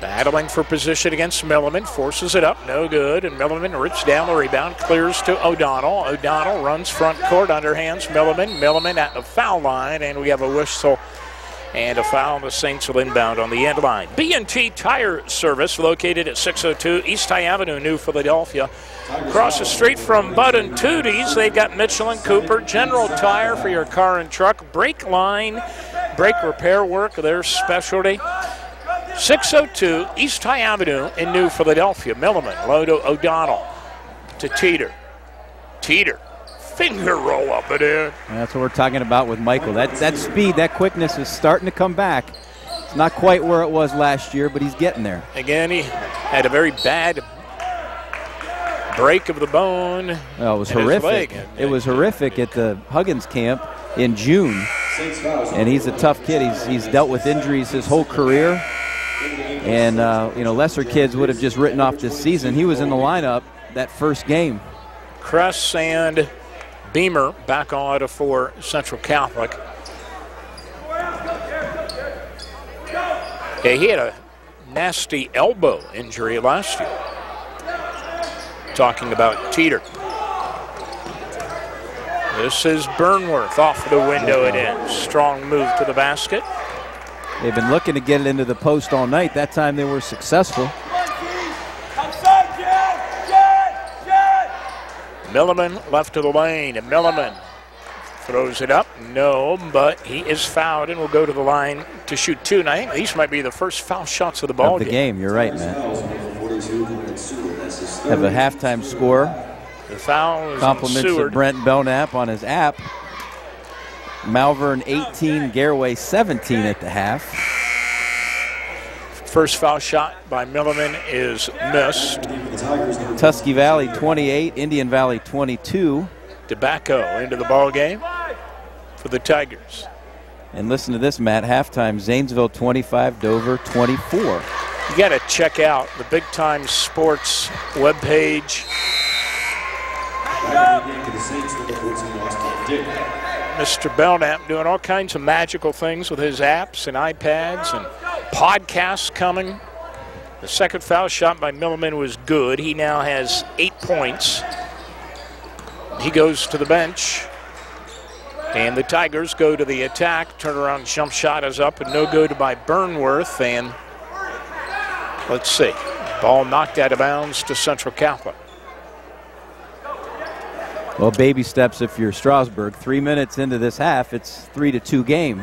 Battling for position against Milliman. Forces it up. No good. And Milliman rips down the rebound. Clears to O'Donnell. O'Donnell runs front court. Underhands Milliman. Milliman at the foul line. And we have a whistle and a foul. The Saints will inbound on the end line. B&T Tire Service located at 602 East High Avenue, New Philadelphia. Across the street from Bud and Tootie's, they've got Michelin, Cooper, General Tire for your car and truck. Brake line, brake repair work, their specialty. 602 East High Avenue in New Philadelphia. Milliman, low to O'Donnell, to Teeter. Teeter, finger roll up and in. That's what we're talking about with Michael. That speed, that quickness is starting to come back. It's not quite where it was last year, but he's getting there. Again, he had a very bad break of the bone. Oh, it was horrific. It was horrific at the Huggins camp in June. And he's a tough kid. He's dealt with injuries his whole career. And, lesser kids would have just written off this season. He was in the lineup that first game. Kress and Beamer back on for Central Catholic. Yeah, he had a nasty elbow injury last year. Talking about Teeter. This is Burnworth off the window and in. Strong move to the basket. They've been looking to get it into the post all night. That time they were successful. Milliman left to the lane, and Milliman throws it up. No, but he is fouled and will go to the line to shoot two. And I think these might be the first foul shots of the ball game. You're right, Matt. Have a halftime score. The foul is compliments of Brent Belknap on his app. Malvern 18, Garraway 17 at the half. First foul shot by Milliman is missed. Tusky Valley 28, Indian Valley 22. Tobacco into the ball game for the Tigers. And listen to this, Matt. Halftime, Zanesville 25, Dover 24. You got to check out the Big Time Sports webpage. Mr. Belknap doing all kinds of magical things with his apps and iPads and podcasts coming. The second foul shot by Milliman was good. He now has 8 points. He goes to the bench. And the Tigers go to the attack. Turnaround jump shot is up and no good by Burnworth. And let's see. Ball knocked out of bounds to Central Catholic. Well, baby steps if you're Strasburg. 3 minutes into this half, it's 3-2 game.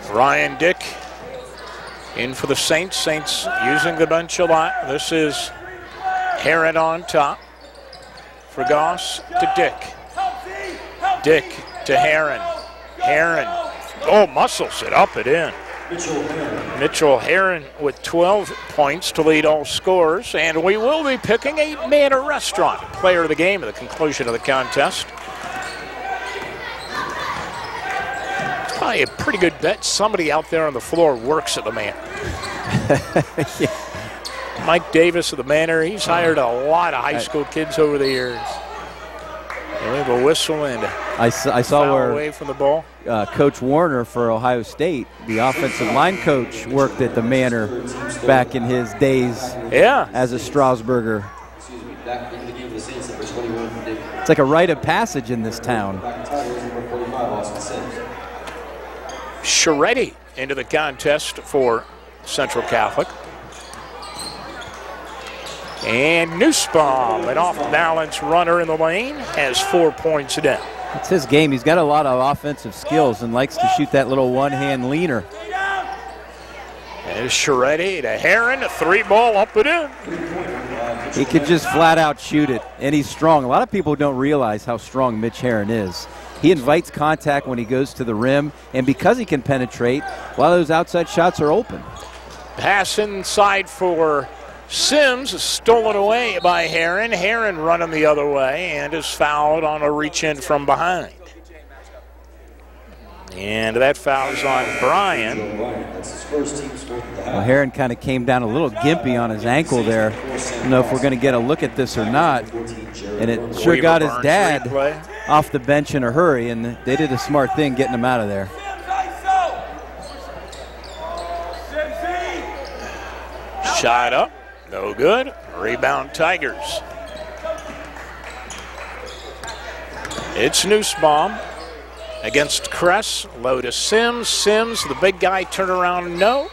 Ryan Dick in for the Saints. Saints using the bench a lot. This is Heron on top. For Goss to Dick. Dick to Heron. Heron, muscles it up and in. Mitchell Heron with 12 points to lead all scorers, and we will be picking a Manor Restaurant player of the game at the conclusion of the contest. It's probably a pretty good bet somebody out there on the floor works at the Manor. Mike Davis of the Manor, he's hired a lot of high school kids over the years. And we have a whistle and I saw foul where away from the ball. Coach Warner for Ohio State, the offensive line coach, worked at the Manor back in his days as a Strasburger. It's like a rite of passage in this town. Sharetti into the contest for Central Catholic. And Nussbaum, an off-balance runner in the lane, has 4 points down. It's his game. He's got a lot of offensive skills and likes to shoot that little one-hand leaner. There's Sharetti to Heron, a 3-ball up and in. He could just flat out shoot it, and he's strong. A lot of people don't realize how strong Mitch Heron is. He invites contact when he goes to the rim, and because he can penetrate, a lot of those outside shots are open. Pass inside for Sims, stolen away by Heron. Heron running the other way and is fouled on a reach-in from behind. And that foul is on Bryan. Well, Heron kind of came down a little gimpy on his ankle there. I don't know if we're going to get a look at this or not. And it sure got his dad off the bench in a hurry, and they did a smart thing getting him out of there. Shot up, no good. Rebound Tigers. It's Nussbaum against Kress. Low to Sims. Sims, the big guy, turn around, no.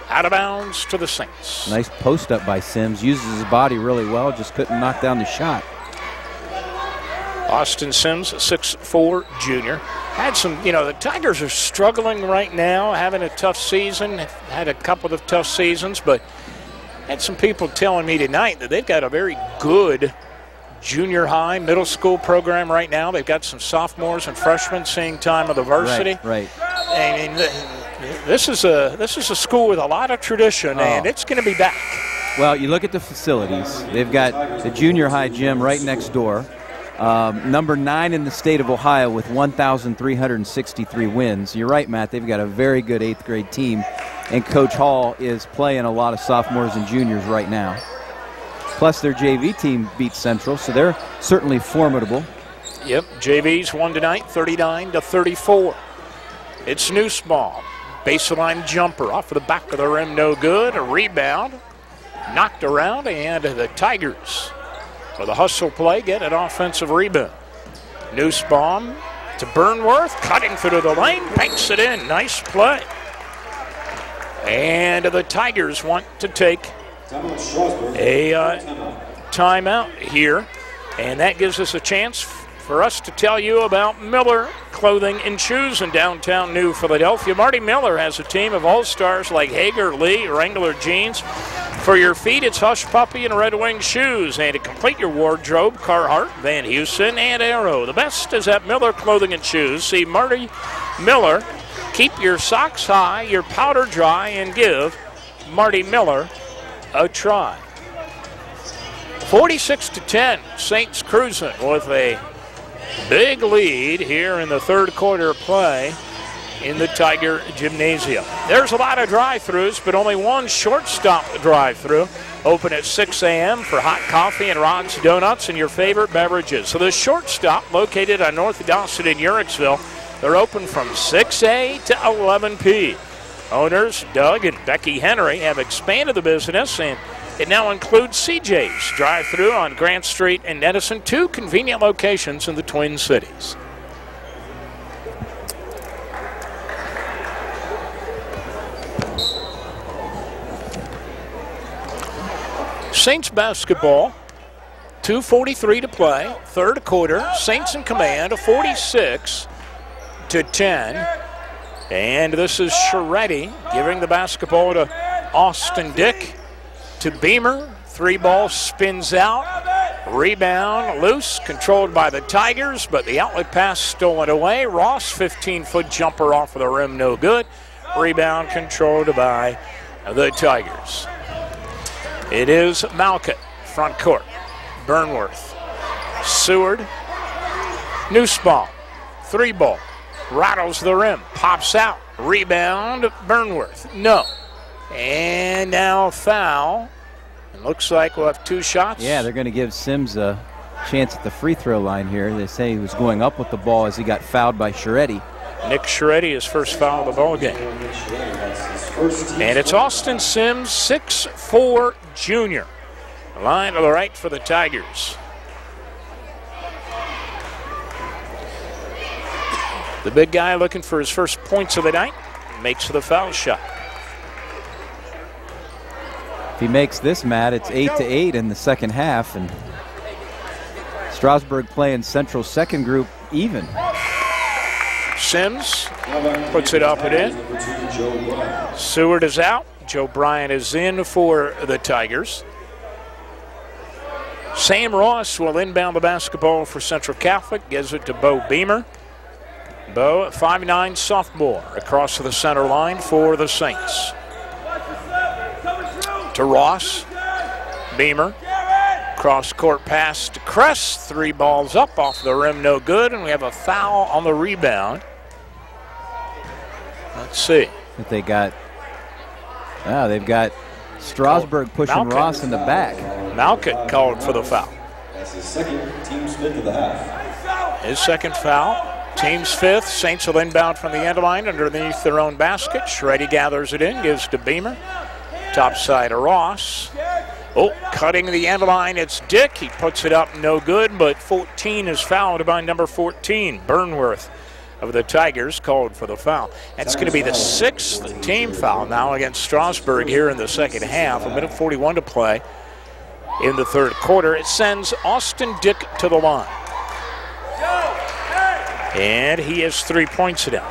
Out of bounds to the Saints. Nice post up by Sims. Uses his body really well, just couldn't knock down the shot. Austin Sims, 6'4", junior. Had some, the Tigers are struggling right now, having a tough season. Had a couple of tough seasons, but had some people telling me tonight that they've got a very good junior high, middle school program right now. They've got some sophomores and freshmen seeing time of the varsity. Right. I mean, this is a school with a lot of tradition, and it's going to be back. Well, you look at the facilities. They've got the junior high gym right next door. Number 9 in the state of Ohio with 1,363 wins. You're right, Matt. They've got a very good 8th grade team, and Coach Hall is playing a lot of sophomores and juniors right now. Plus, their JV team beat Central, so they're certainly formidable. Yep, JV's won tonight, 39-34. It's Nussbaum. Baseline jumper off of the back of the rim, no good. A rebound, knocked around, and the Tigers, with a hustle play, get an offensive rebound. Nussbaum to Burnworth, cutting through the lane, banks it in. Nice play. And the Tigers want to take a timeout here, and that gives us a chance for us to tell you about Miller Clothing and Shoes in downtown New Philadelphia. Marty Miller has a team of all-stars like Hager, Lee, Wrangler jeans. For your feet, it's Hush Puppy and Red Wing shoes. And to complete your wardrobe, Carhartt, Van Heusen, and Arrow. The best is at Miller Clothing and Shoes. See Marty Miller. Keep your socks high, your powder dry, and give Marty Miller a try. 46-10, Saints cruising with a big lead here in the third quarter play in the Tiger Gymnasium. There's a lot of drive-thrus, but only one shortstop drive-thru. Open at 6 a.m. for hot coffee and Rod's Donuts and your favorite beverages. So the shortstop, located on North Dawson in Uricksville, they're open from 6 a to 11 p. Owners Doug and Becky Henry have expanded the business, and it now includes CJ's drive-thru on Grant Street and Edison, 2 convenient locations in the Twin Cities. Saints basketball, 2:43 to play, third quarter. Saints in command, 46-10. And this is Sharetti giving the basketball to Austin Dick. To Beamer, 3-ball spins out, rebound loose, controlled by the Tigers, but the outlet pass stolen away. Ross, 15-foot jumper off of the rim, no good. Rebound controlled by the Tigers. It is Malkett, front court. Burnworth, Seward, Nussbaum, 3-ball, rattles the rim, pops out, rebound, Burnworth, no. And now foul Looks like we'll have 2 shots. Yeah, they're going to give Sims a chance at the free throw line here. They say he was going up with the ball as he got fouled by Scheretti. Nick Scheretti, his first foul of the ball game. And it's Austin Sims, 6'4" junior. Line to the right for the Tigers. The big guy looking for his first points of the night, makes the foul shot. If he makes this, Matt, it's 8-8 in the second half, and Strasburg playing Central second group even. Sims puts it up and in. Seward is out. Joe Bryant is in for the Tigers. Sam Ross will inbound the basketball for Central Catholic, gives it to Bo Beamer. Bo, 5'9", sophomore, across to the center line for the Saints. To Ross, Beamer, cross-court pass to Kress, 3 balls up off the rim, no good, and we have a foul on the rebound. Let's see. That they got, they've got Strasburg pushing Malkin. Ross in the back. Malkin called for the foul. That's his second, team's 5th of the half. His second foul. Team's 5th. Saints will inbound from the end line underneath their own basket. Scheretti gathers it in, gives to Beamer. Top side of Ross. Oh, cutting the end line, it's Dick. He puts it up, no good, but 14 is fouled by number 14, Burnworth of the Tigers, called for the foul. That's going to be the 6th team foul now against Strasburg here in the second half. 1:41 to play in the third quarter. It sends Austin Dick to the line. And he has 3 points down.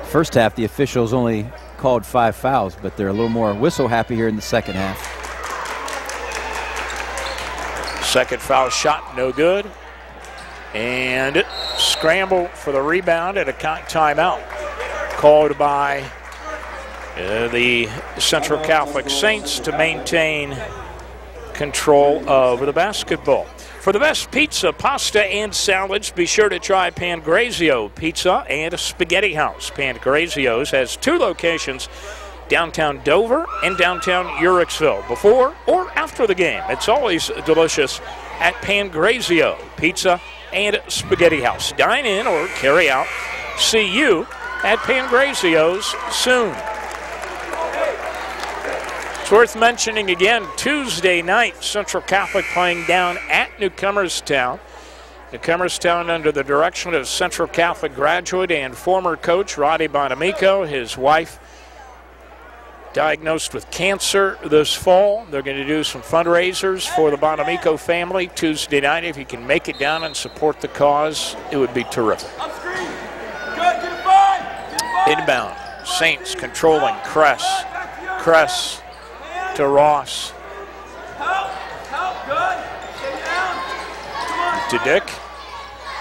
First half, the officials only called 5 fouls, but they're a little more whistle happy here in the second half. Second foul shot, no good. And scramble for the rebound and a timeout called by the Central Catholic Saints to maintain control over the basketball. For the best pizza, pasta, and salads, be sure to try Pangrazio Pizza and Spaghetti House. Pangrazio's has 2 locations, downtown Dover and downtown Uhrichsville. Before or after the game, it's always delicious at Pangrazio Pizza and Spaghetti House. Dine in or carry out. See you at Pangrazio's soon. It's worth mentioning again, Tuesday night, Central Catholic playing down at Newcomerstown. Newcomerstown under the direction of Central Catholic graduate and former coach Roddy Bonamico. His wife diagnosed with cancer this fall. They're going to do some fundraisers for the Bonamico family Tuesday night. If you can make it down and support the cause, it would be terrific. Inbound, Saints controlling Kress. Kress to Ross. To Dick.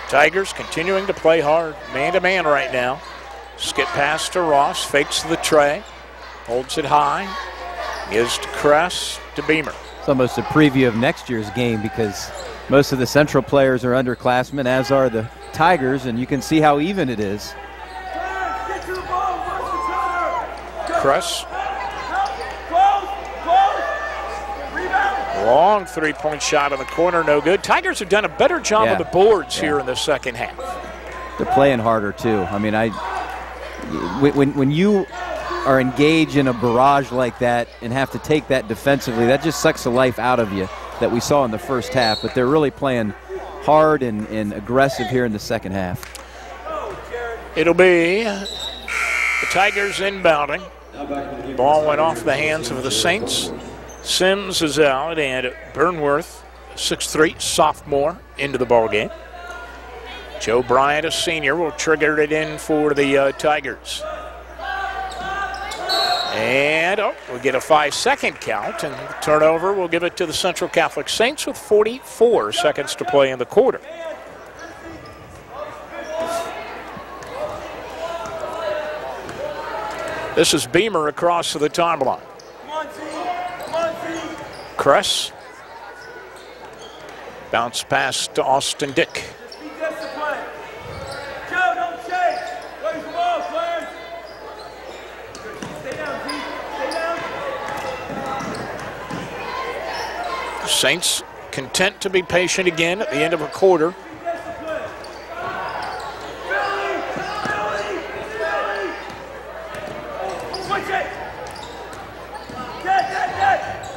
Tigers continuing to play hard. Man-to-man right now. Skip pass to Ross, fakes the tray. Holds it high, gives to Kress, to Beamer. It's almost a preview of next year's game because most of the Central players are underclassmen, as are the Tigers, and you can see how even it is. Kress. Long 3-point shot in the corner, no good. Tigers have done a better job of the boards here in the second half. They're playing harder too. I mean, when you are engaged in a barrage like that and have to take that defensively, that just sucks the life out of you that we saw in the first half. But they're really playing hard and aggressive here in the second half. It'll be the Tigers inbounding. Ball went off the hands of the Saints. Sims is out, and Burnworth, 6'3", sophomore, into the ball game. Joe Bryant, a senior, will trigger it in for the Tigers. And we'll get a 5-second count, and the turnover will give it to the Central Catholic Saints with 44 seconds to play in the quarter. This is Beamer across to the timeline. Kress. Bounce pass to Austin Dick. Saints content to be patient again at the end of a quarter.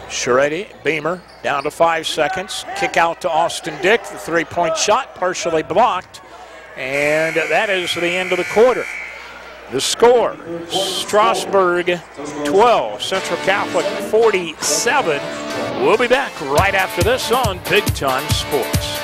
Sharetti, Beamer, down to 5 seconds. Kick out to Austin Dick. The three-point shot partially blocked. And that is the end of the quarter. The score, Strasburg 12, Central Catholic 47. We'll be back right after this on Big Time Sports.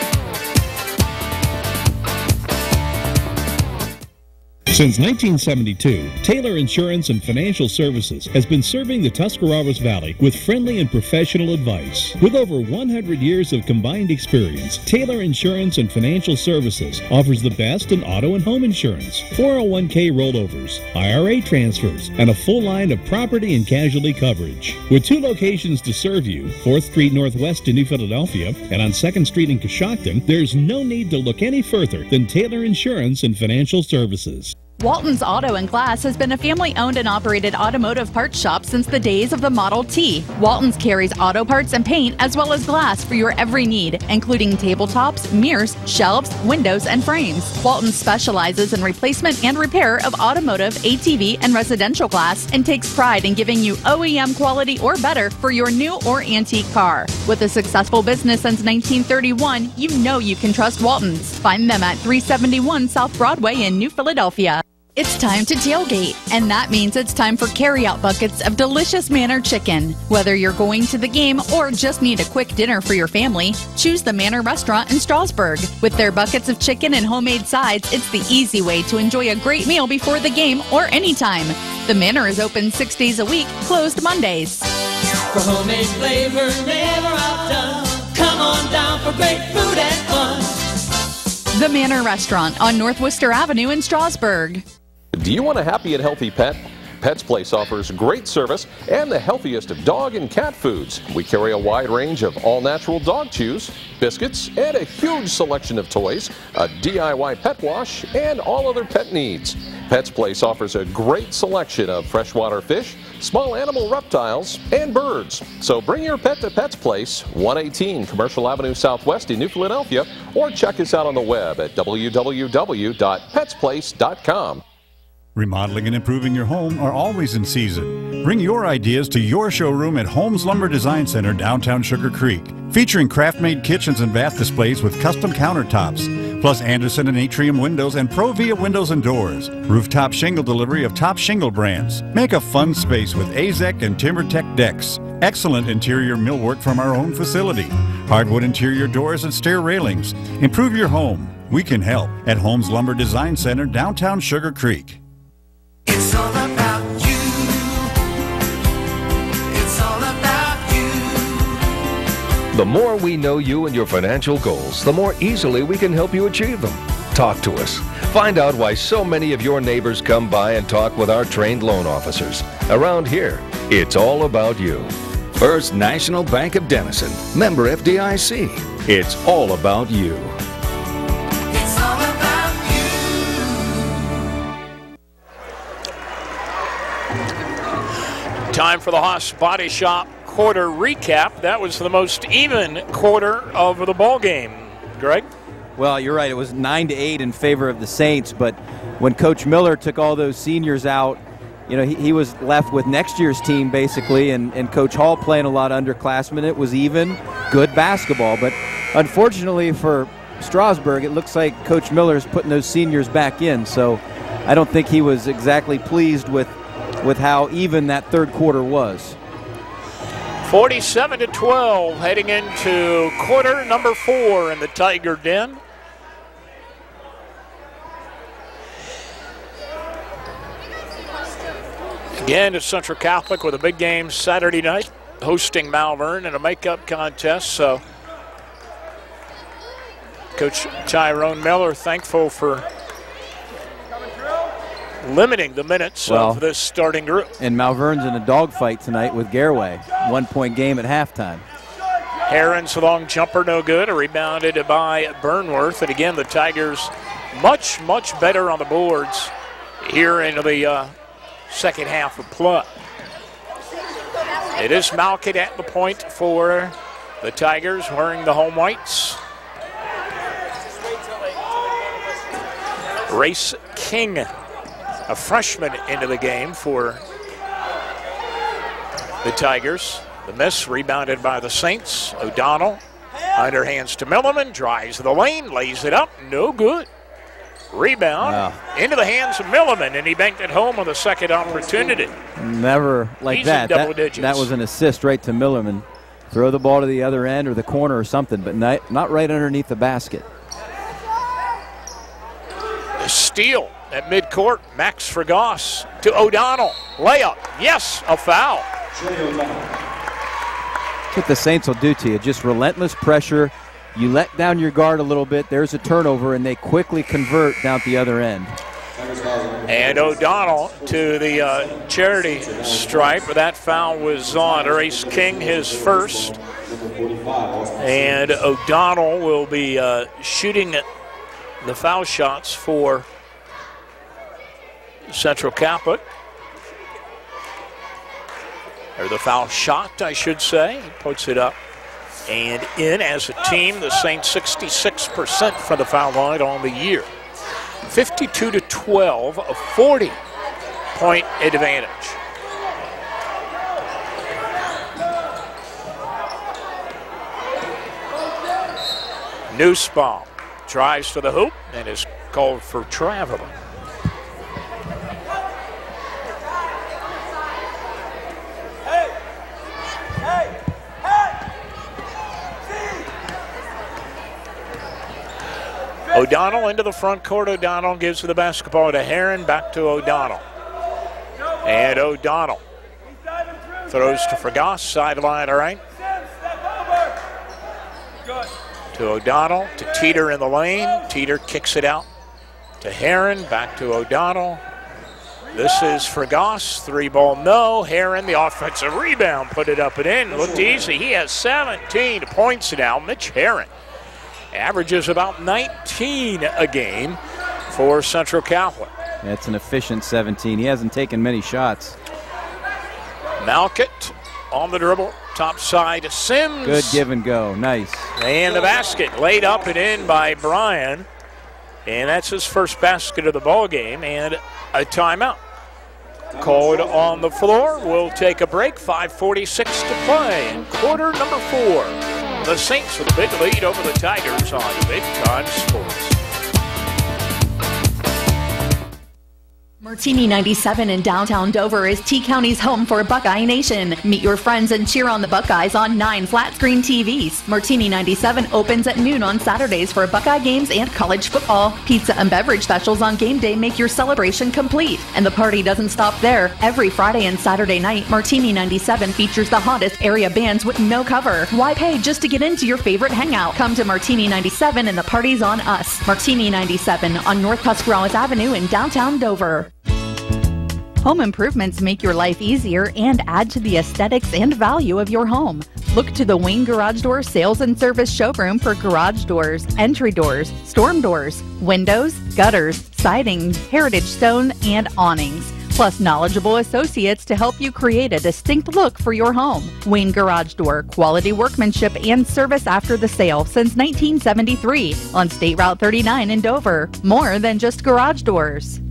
Since 1972, Taylor Insurance and Financial Services has been serving the Tuscarawas Valley with friendly and professional advice. With over 100 years of combined experience, Taylor Insurance and Financial Services offers the best in auto and home insurance, 401k rollovers, IRA transfers, and a full line of property and casualty coverage. With 2 locations to serve you, 4th Street Northwest in New Philadelphia and on 2nd Street in Coshocton, there's no need to look any further than Taylor Insurance and Financial Services. Walton's Auto and Glass has been a family-owned and operated automotive parts shop since the days of the Model T. Walton's carries auto parts and paint as well as glass for your every need, including tabletops, mirrors, shelves, windows, and frames. Walton specializes in replacement and repair of automotive, ATV, and residential glass and takes pride in giving you OEM quality or better for your new or antique car. With a successful business since 1931, you know you can trust Walton's. Find them at 371 South Broadway in New Philadelphia. It's time to tailgate, and that means it's time for carry-out buckets of delicious Manor chicken. Whether you're going to the game or just need a quick dinner for your family, choose the Manor Restaurant in Strasburg. With their buckets of chicken and homemade sides, it's the easy way to enjoy a great meal before the game or anytime. The Manor is open 6 days a week, closed Mondays. For homemade flavor never outdone, come on down for great food and fun. The Manor Restaurant on North Worcester Avenue in Strasburg. Do you want a happy and healthy pet? Pets Place offers great service and the healthiest of dog and cat foods. We carry a wide range of all-natural dog chews, biscuits, and a huge selection of toys, a DIY pet wash, and all other pet needs. Pets Place offers a great selection of freshwater fish, small animal reptiles, and birds. So bring your pet to Pets Place, 118 Commercial Avenue Southwest in New Philadelphia, or check us out on the web at www.petsplace.com. Remodeling and improving your home are always in season. Bring your ideas to your showroom at Holmes Lumber Design Center, downtown Sugar Creek, featuring craft-made kitchens and bath displays with custom countertops, plus Anderson and Atrium windows and Provia windows and doors. Rooftop shingle delivery of top shingle brands. Make a fun space with Azek and TimberTech decks. Excellent interior millwork from our own facility. Hardwood interior doors and stair railings. Improve your home. We can help at Holmes Lumber Design Center, downtown Sugar Creek. It's all about you. It's all about you. The more we know you and your financial goals, the more easily we can help you achieve them. Talk to us. Find out why so many of your neighbors come by and talk with our trained loan officers. Around here, it's all about you. First National Bank of Denison, member FDIC. It's all about you. It's all about you. Time for the Haas Body Shop quarter recap. That was the most even quarter of the ball game. Greg? Well, you're right. It was 9-8 in favor of the Saints, but when Coach Miller took all those seniors out, you know, he was left with next year's team basically, and Coach Hall playing a lot of underclassmen. It was even, good basketball. But unfortunately for Strasburg, it looks like Coach Miller's putting those seniors back in. So I don't think he was exactly pleased with how even that third quarter was. 47-12 heading into quarter number 4 in the Tiger Den. Again, it's Central Catholic with a big game Saturday night, hosting Malvern in a makeup contest. So Coach Tyrone Miller thankful for limiting the minutes of this starting group. And Malvern's in a dogfight tonight with Gareway. 1-point game at halftime. Herron's long jumper no good, rebounded by Burnworth. And again, the Tigers much, much better on the boards here into the second half of play. It is Malkit at the point for The Tigers wearing the home whites. Race King, a freshman, into the game for the Tigers. The miss rebounded by the Saints. O'Donnell underhands to Milliman, drives the lane, lays it up, no good. Rebound into the hands of Milliman, and he banked it home on the second opportunity. Never like He's that. in double digits. That was an assist right to Milliman. Throw the ball to the other end or the corner or something, but not right underneath the basket. The steal at midcourt. Max Fregoss to O'Donnell. Layup. Yes, a foul. That's what the Saints will do to you. Just relentless pressure. You let down your guard a little bit. There's a turnover, and they quickly convert down at the other end. And O'Donnell to the charity stripe. That foul was on Race King, his first. And O'Donnell will be shooting the foul shots for Central Catholic. Or the foul shot, I should say. He puts it up and in as a team. The Saints 66% from the foul line on the year. 52-12, a 40-point advantage. Nussbaum drives to the hoop and is called for traveling. O'Donnell into the front court. O'Donnell gives the basketball to Heron. Back to O'Donnell. And O'Donnell throws to Fregoss. Sideline, all right. To O'Donnell, to Teeter in the lane. Teeter kicks it out to Heron. Back to O'Donnell. This is Fregoss. 3-ball no. Heron, the offensive rebound, put it up and in. Looked easy. He has 17 points now. Mitch Heron averages about 19 a game for Central Catholic. That's an efficient 17. He hasn't taken many shots. Malkett on the dribble, top side, Sims. Good give and go, nice. And the basket laid up and in by Bryan. And that's his first basket of the ball game and a timeout called on the floor. We'll take a break, 5:46 to play in quarter number 4. The Saints with a big lead over the Tigers on Big Time Sports. Martini 97 in downtown Dover is T-County's home for Buckeye Nation. Meet your friends and cheer on the Buckeyes on 9 flat-screen TVs. Martini 97 opens at noon on Saturdays for Buckeye games and college football. Pizza and beverage specials on game day make your celebration complete. And the party doesn't stop there. Every Friday and Saturday night, Martini 97 features the hottest area bands with no cover. Why pay just to get into your favorite hangout? Come to Martini 97 and the party's on us. Martini 97 on North Tuscarawas Avenue in downtown Dover. Home improvements make your life easier and add to the aesthetics and value of your home. Look to the Wayne Garage Door Sales and Service Showroom for garage doors, entry doors, storm doors, windows, gutters, siding, heritage stone, and awnings. Plus knowledgeable associates to help you create a distinct look for your home. Wayne Garage Door, quality workmanship and service after the sale since 1973 on State Route 39 in Dover. More than just garage doors.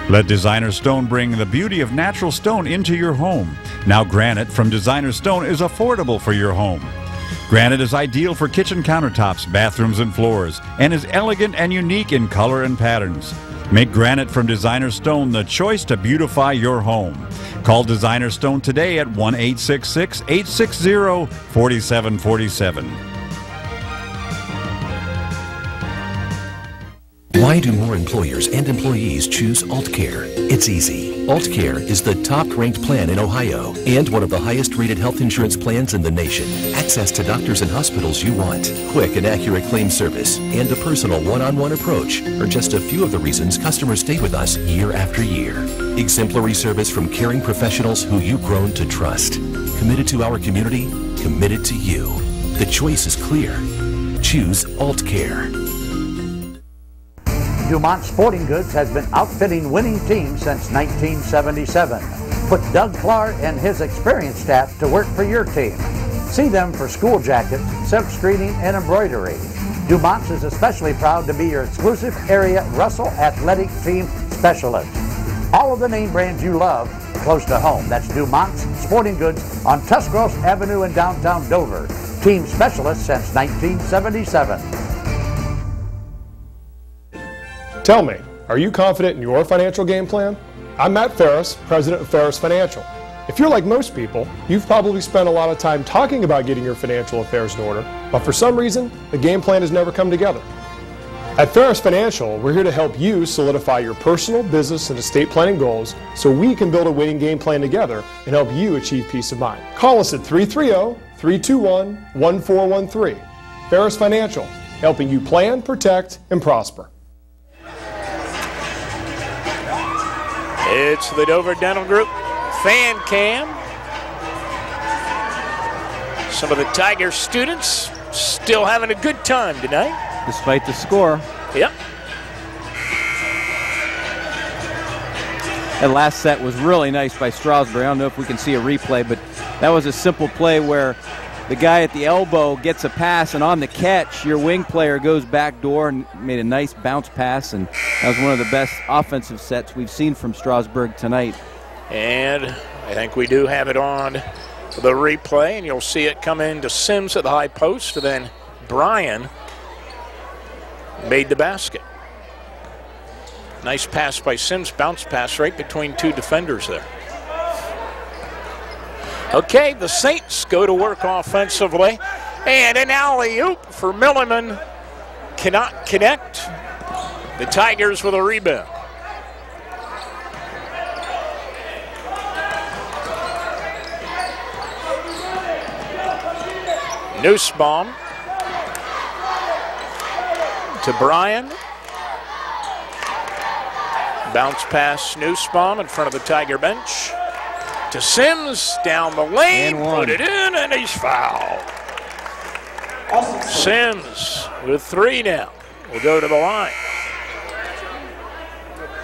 Let Designer Stone bring the beauty of natural stone into your home. Now granite from Designer Stone is affordable for your home. Granite is ideal for kitchen countertops, bathrooms, and floors, and is elegant and unique in color and patterns. Make granite from Designer Stone the choice to beautify your home. Call Designer Stone today at 1-866-860-4747. Why do more employers and employees choose AltCare? It's easy. AltCare is the top-ranked plan in Ohio and one of the highest-rated health insurance plans in the nation. Access to doctors and hospitals you want, quick and accurate claim service, and a personal one-on-one approach are just a few of the reasons customers stay with us year after year. Exemplary service from caring professionals who you've grown to trust. Committed to our community, committed to you. The choice is clear. Choose AltCare. Dumont Sporting Goods has been outfitting winning teams since 1977. Put Doug Clark and his experienced staff to work for your team. See them for school jackets, silk screening, and embroidery. Dumont's is especially proud to be your exclusive area Russell Athletic Team Specialist. All of the name brands you love close to home. That's Dumont's Sporting Goods on Tuscarawas Avenue in downtown Dover. Team Specialist since 1977. Tell me, are you confident in your financial game plan? I'm Matt Ferris, president of Ferris Financial. If you're like most people, you've probably spent a lot of time talking about getting your financial affairs in order, but for some reason, the game plan has never come together. At Ferris Financial, we're here to help you solidify your personal, business, and estate planning goals so we can build a winning game plan together and help you achieve peace of mind. Call us at 330-321-1413. Ferris Financial, helping you plan, protect, and prosper. It's the Dover Dental Group fan cam. Some of the Tiger students still having a good time tonight. Despite the score. Yep. That last set was really nice by Strasburg. I don't know if we can see a replay, but that was a simple play where the guy at the elbow gets a pass, and on the catch, your wing player goes back door and made a nice bounce pass, and that was one of the best offensive sets we've seen from Strasburg tonight. And I think we do have it on the replay, and you'll see it come into Sims at the high post, and then Bryan made the basket. Nice pass by Sims, bounce pass right between two defenders there. Okay, the Saints go to work offensively, and an alley-oop for Milliman. Cannot connect. The Tigers with a rebound. Nussbaum to Bryan. Bounce pass Nussbaum in front of the Tiger bench. To Sims, down the lane, put it in, and he's fouled. Sims with 3 now. Will go to the line.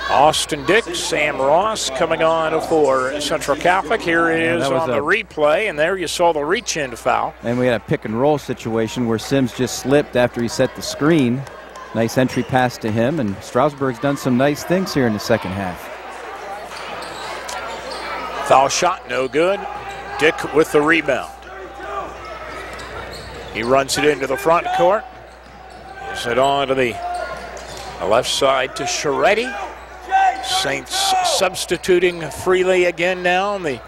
Austin Dix, Sam Ross coming on for Central Catholic. Here it is on the replay, and there you saw the reach-in foul. And we had a pick-and-roll situation where Sims just slipped after he set the screen. Nice entry pass to him, and Strasburg's done some nice things here in the second half. Foul shot, no good. Dick with the rebound. He runs it into the front court. Gives it on to the left side to Sharetti. Saints substituting freely again now in the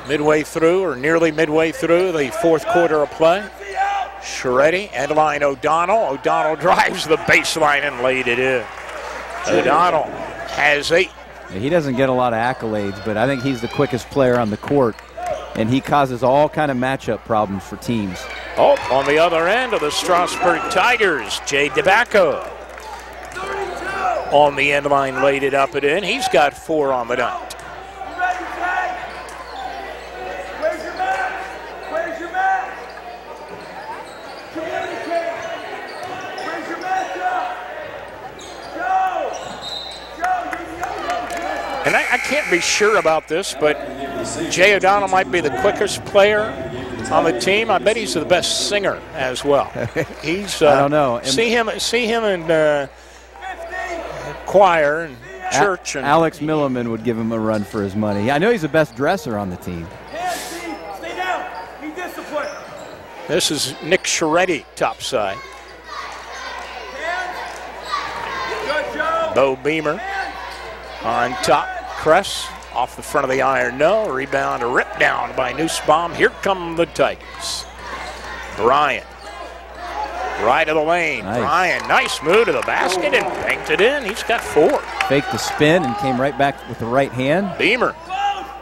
midway through, or nearly midway through, the fourth quarter of play. Sharetti, Adeline O'Donnell. O'Donnell drives the baseline and laid it in. O'Donnell has 8. He doesn't get a lot of accolades, but I think he's the quickest player on the court, and he causes all kind of matchup problems for teams. Oh, on the other end of the Strasburg Tigers, Jay DeBacco. On the end line, laid it up and in. He's got 4 on the night. And I can't be sure about this, but Jay O'Donnell might be the quickest player on the team. I bet he's the best singer as well. He's I don't know. See him in choir and church. And Alex Milliman would give him a run for his money. I know he's the best dresser on the team. Stay down. Be disciplined. This is Nick Sharetti topside. Bo Beamer on top. Kress off the front of the iron, no. Rebound, a rip down by Nussbaum. Here come the Tigers. Bryan, right of the lane. Nice. Bryan, nice move to the basket and banked it in. He's got 4. Faked the spin and came right back with the right hand. Beamer,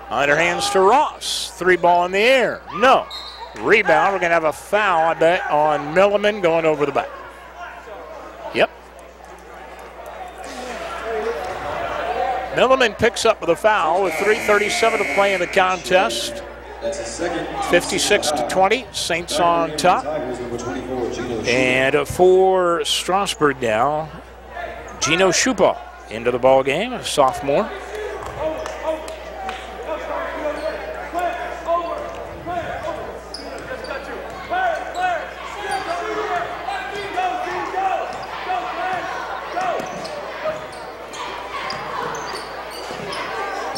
underhands to Ross. 3 ball in the air, no. Rebound, we're gonna have a foul, I bet, on Milliman going over the back. Yep. Milliman picks up with a foul with 3:37 to play in the contest. 56-20, Saints on top. And for Strasburg now, Gino Schupa into the ball game, a sophomore.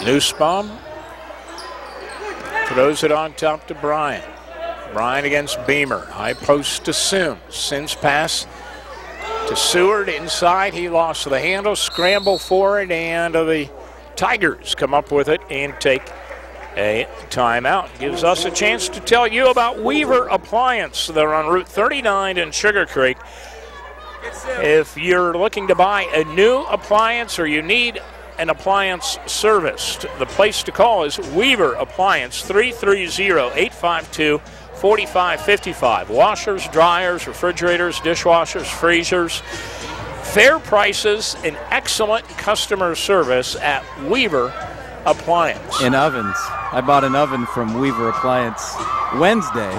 Nussbaum throws it on top to Bryan. Bryan against Beamer. High post to Sims. Sims pass to Seward inside. He lost the handle. Scramble for it, and the Tigers come up with it and take a timeout. Gives us a chance to tell you about Weaver Appliance. They're on Route 39 in Sugar Creek. If you're looking to buy a new appliance or you need an appliance serviced, the place to call is Weaver Appliance, 330-852-4555. Washers, dryers, refrigerators, dishwashers, freezers. Fair prices and excellent customer service at Weaver Appliance. And ovens. I bought an oven from Weaver Appliance Wednesday.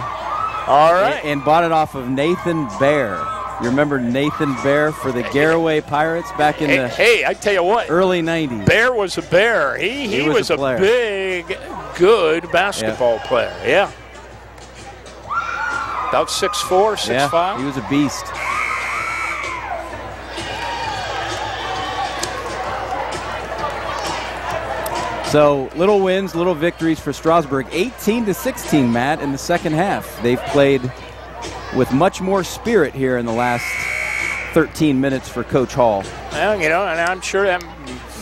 All right. And bought it off of Nathan Bear. You remember Nathan Bear for the Garaway Pirates back in the Hey, I tell you what. Early 90s. Bear was a bear. He was a big, good basketball player. Yeah. About 6'4", 6'5". Yeah, he was a beast. So little wins, little victories for Strasburg. 18-16, Matt, in the second half. They've played with much more spirit here in the last 13 minutes for Coach Hall. Well, you know, and I'm sure that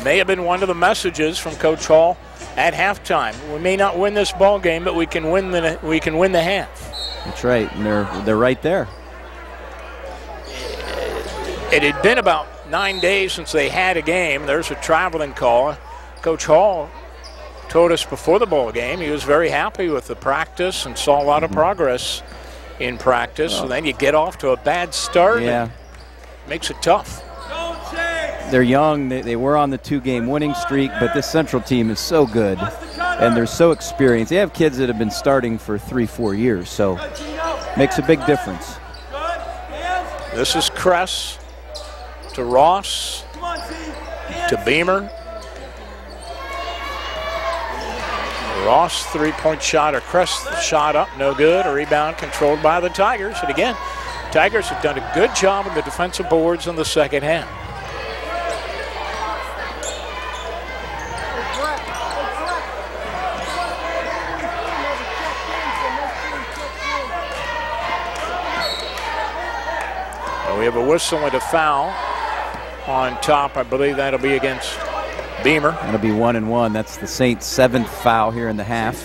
may have been one of the messages from Coach Hall at halftime. We may not win this ball game, but we can win the half. That's right, and they're right there. It had been about 9 days since they had a game. There's a traveling call. Coach Hall told us before the ball game he was very happy with the practice and saw a lot of progress in practice. So then you get off to a bad start. Yeah. It makes it tough. They're young. They were on the 2-game winning streak, but this Central team is so good, and they're so experienced. They have kids that have been starting for 3-4 years, so makes a big difference. This is Kress to Ross to Beamer. Ross, three-point shot, or Kress shot up, no good. A rebound controlled by the Tigers. And again, Tigers have done a good job on the defensive boards in the second half. And we have a whistle and a foul on top. I believe that'll be against Beamer. That'll be 1-1. That's the Saints' 7th foul here in the half.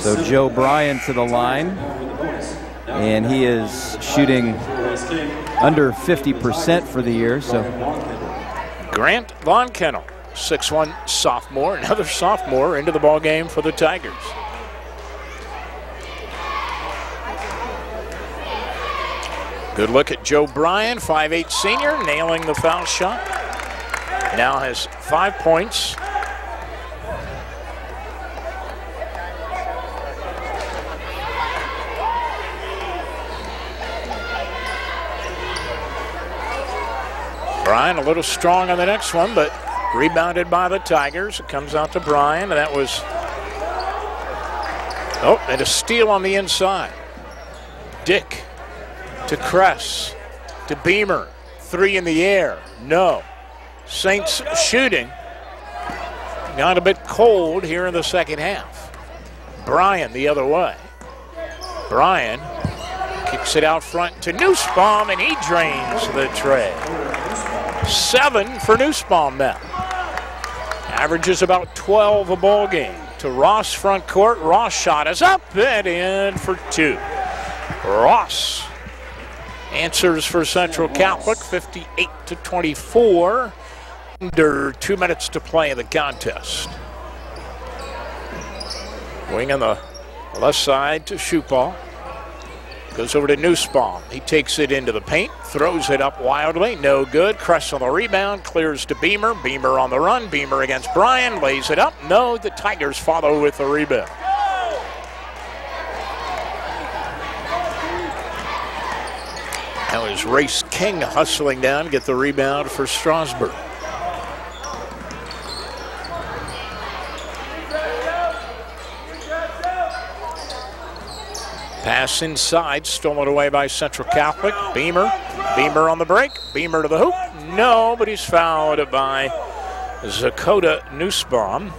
So Joe Bryan to the line, and he is shooting under 50% for the year. So Grant Von Kennel, 6'1" sophomore, another sophomore into the ball game for the Tigers. Good look at Joe Bryan, 5'8" senior, nailing the foul shot. Now has 5 points. Bryan a little strong on the next one, but rebounded by the Tigers. It comes out to Bryan, and that was, and a steal on the inside. Dick to Kress, to Beamer, 3 in the air, no. Saints shooting got a bit cold here in the second half. Bryan the other way. Bryan kicks it out front to Nussbaum, and he drains the tray. 7 for Nussbaum now. Averages about 12 a ball game. To Ross front court. Ross shot is up and in for 2. Ross answers for Central Catholic, 58-24. Under 2 minutes to play in the contest. Wing on the left side to Schupal. Goes over to Nussbaum. He takes it into the paint, throws it up wildly, no good. Kress on the rebound, clears to Beamer. Beamer on the run, Beamer against Bryan, lays it up. No, the Tigers follow with the rebound. Now is Race King hustling down, get the rebound for Strasburg. Pass inside, stolen away by Central Catholic. Beamer on the break. Beamer to the hoop. No, but he's fouled by Zakota Nussbaum.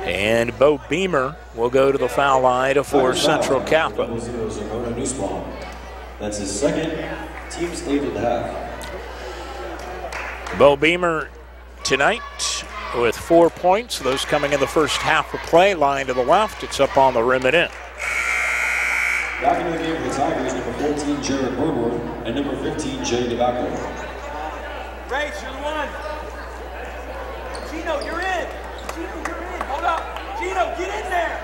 And Bo Beamer will go to the foul line for Central Catholic. That's his second, team's 8th of the half. Bo Beamer tonight with 4 points. Those coming in the first half of play. Line to the left. It's up on the rim and in. Back into the game for the Tigers, number 14, Jared Burnworth, and number 15, Jay DeBacco. Race, you're the one. Gino, you're in. Gino, you're in. Hold up. Gino, get in there.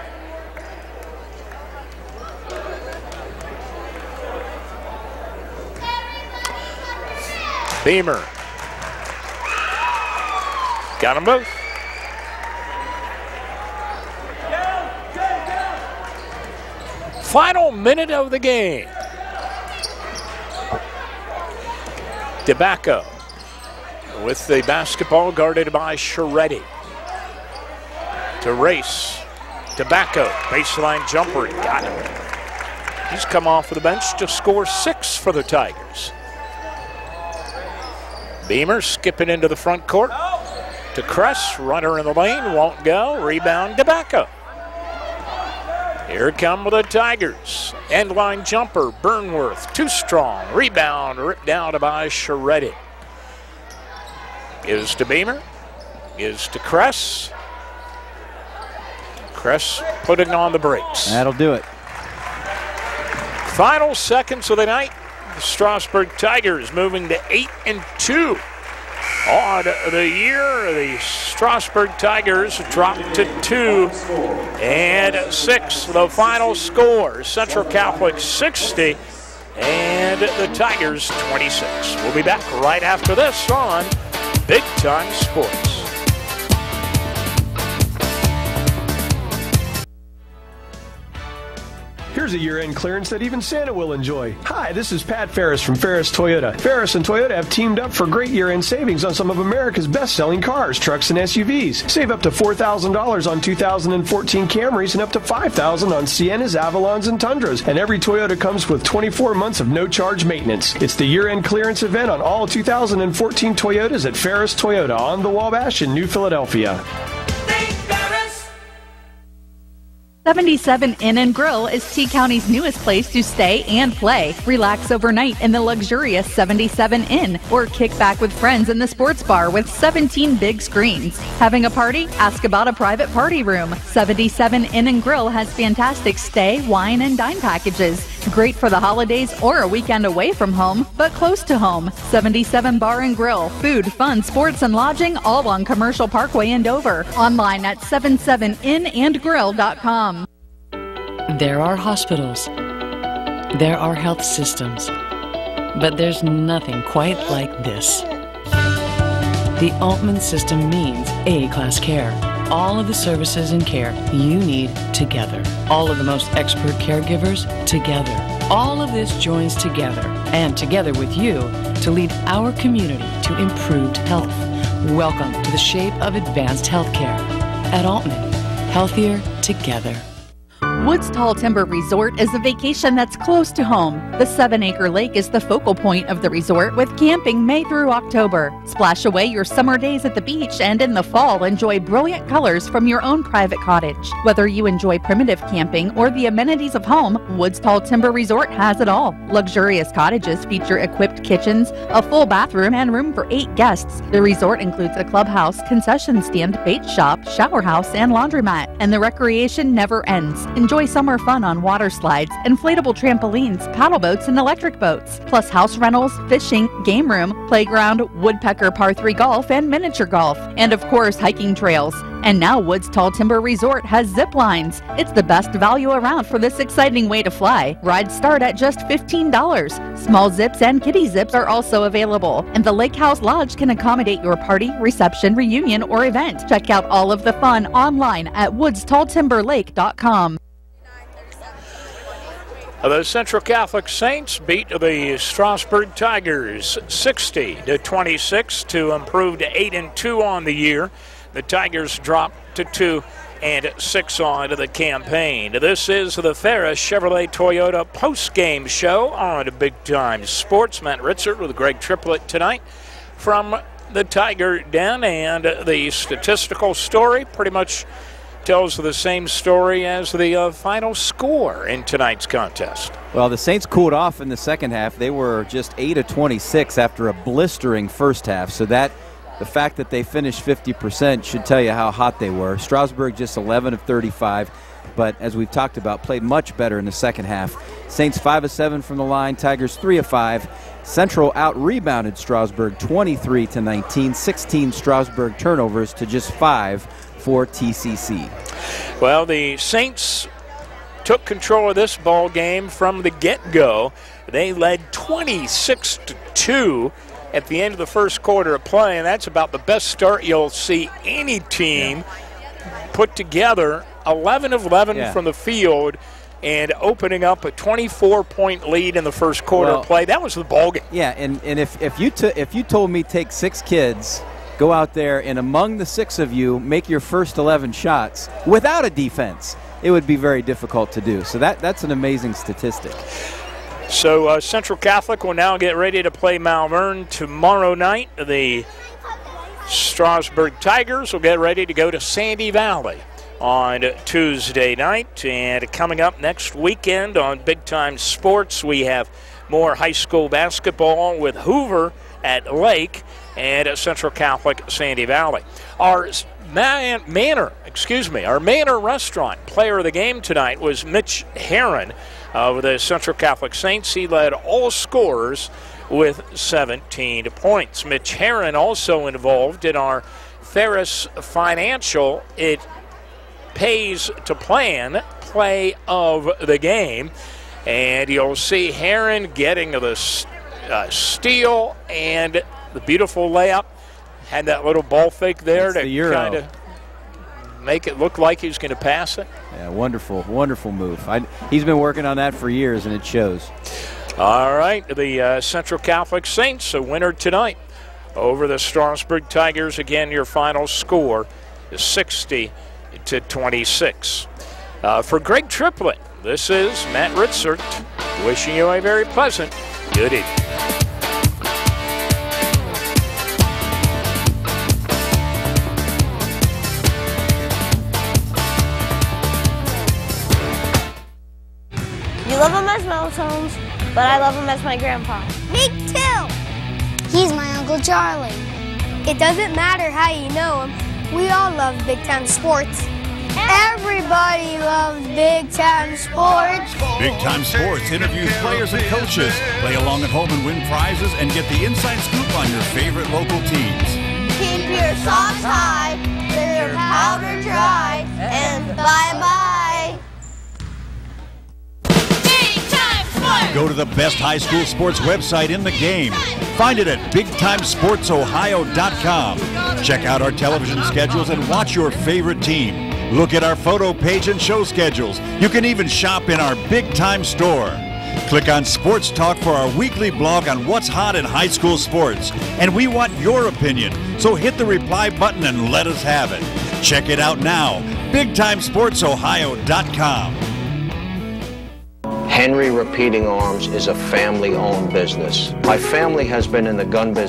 Beamer. Got them both. Final minute of the game. DeBacco with the basketball, guarded by Sharetti. To race. DeBacco, baseline jumper, got him. He's come off of the bench to score 6 for the Tigers. Beamer skipping into the front court. To Kress, runner in the lane, won't go. Rebound, DeBacco. Here come the Tigers. End line jumper, Burnworth, too strong. Rebound, ripped down by Sharetti. Gives to Beamer. Gives to Kress. Kress putting on the brakes. That'll do it. Final seconds of the night. The Strasburg Tigers moving to 8-2 on the year. The Strasburg Tigers dropped to 2-6. The final score: Central Catholic 60 and the Tigers 26. We'll be back right after this on Big Time Sports. Here's a year-end clearance that even Santa will enjoy. Hi, this is Pat Ferris from Ferris Toyota. Ferris and Toyota have teamed up for great year-end savings on some of America's best-selling cars, trucks, and SUVs. Save up to $4,000 on 2014 Camrys and up to $5,000 on Siennas, Avalons, and Tundras. And every Toyota comes with 24 months of no-charge maintenance. It's the year-end clearance event on all 2014 Toyotas at Ferris Toyota on the Wabash in New Philadelphia. 77 Inn & Grill is T-County's newest place to stay and play. Relax overnight in the luxurious 77 Inn or kick back with friends in the sports bar with 17 big screens. Having a party? Ask about a private party room. 77 Inn & Grill has fantastic stay, wine, and dine packages. Great for the holidays or a weekend away from home, but close to home. 77 Bar & Grill. Food, fun, sports, and lodging all on Commercial Parkway in Dover. Online at 77innandgrill.com. There are hospitals. There are health systems. But there's nothing quite like this. The Altman system means A-class care. All of the services and care you need together. All of the most expert caregivers together. All of this joins together and together with you to lead our community to improved health. Welcome to the shape of advanced healthcare. At Altman, healthier together. Woods Tall Timber Resort is a vacation that's close to home. The 7-acre lake is the focal point of the resort with camping May through October. Splash away your summer days at the beach and in the fall enjoy brilliant colors from your own private cottage. Whether you enjoy primitive camping or the amenities of home, Woods Tall Timber Resort has it all. Luxurious cottages feature equipped kitchens, a full bathroom, and room for 8 guests. The resort includes a clubhouse, concession stand, bait shop, shower house, and laundromat. And the recreation never ends. Enjoy summer fun on water slides, inflatable trampolines, paddle boats, and electric boats, plus house rentals, fishing, game room, playground, woodpecker par 3 golf, and miniature golf, and of course hiking trails. And now Woods Tall Timber Resort has zip lines. It's the best value around for this exciting way to fly. Rides start at just $15. Small zips and kiddie zips are also available, and the Lake House Lodge can accommodate your party, reception, reunion, or event. Check out all of the fun online at woodstalltimberlake.com. The Central Catholic Saints beat the Strasburg Tigers 60-26 to improve to 8-2 on the year. The Tigers dropped to 2-6 on the campaign. This is the Ferris Chevrolet Toyota post-game show on Big Time Sports. Matt Ritzert with Greg Triplett tonight from the Tiger Den, and the statistical story pretty much tells the same story as the final score in tonight's contest. Well, the Saints cooled off in the second half. They were just 8 of 26 after a blistering first half, so that the fact that they finished 50% should tell you how hot they were. Strasburg just 11 of 35, but as we've talked about, played much better in the second half. Saints 5 of 7 from the line, Tigers 3 of 5. Central out-rebounded Strasburg 23-19, 16 Strasburg turnovers to just 5 for TCC. Well, the Saints took control of this ball game from the get-go. They led 26-2 at the end of the first quarter of play, and that's about the best start you'll see any team put together. 11 of 11 from the field, and opening up a 24-point lead in the first quarter of play. That was the ball game. Yeah, and if you told me take 6 kids, go out there, and among the 6 of you, make your first 11 shots without a defense, it would be very difficult to do. So that's an amazing statistic. So Central Catholic will now get ready to play Malvern tomorrow night. The Strasburg Tigers will get ready to go to Sandy Valley on Tuesday night. And coming up next weekend on Big Time Sports, we have more high school basketball with Hoover at Lake and at Central Catholic Sandy Valley. Our Manor Restaurant player of the game tonight was Mitch Herron of the Central Catholic Saints. He led all scorers with 17 points. Mitch Herron also involved in our Ferris Financial It Pays to Plan play of the game. And you'll see Herron getting the steal and the beautiful layup. Had that little ball fake there to kind of make it look like he's going to pass it. Yeah, wonderful, wonderful move. He's been working on that for years, and it shows. All right, the Central Catholic Saints, a winner tonight over the Strasburg Tigers. Again, your final score is 60-26. For Greg Triplett, this is Matt Ritzert wishing you a very pleasant good evening. You love him as Melatones, but I love him as my grandpa. Me too! He's my Uncle Charlie. It doesn't matter how you know him. We all love Big Time Sports. Everybody loves Big Time Sports. Big Time Sports interviews players and coaches. Play along at home and win prizes and get the inside scoop on your favorite local teams. Keep your socks high, your powder dry, and bye-bye. Go to the best high school sports website in the game. Find it at BigTimeSportsOhio.com. Check out our television schedules and watch your favorite team. Look at our photo page and show schedules. You can even shop in our Big Time store. Click on Sports Talk for our weekly blog on what's hot in high school sports. And we want your opinion, so hit the reply button and let us have it. Check it out now, BigTimeSportsOhio.com. Henry Repeating Arms is a family-owned business. My family has been in the gun business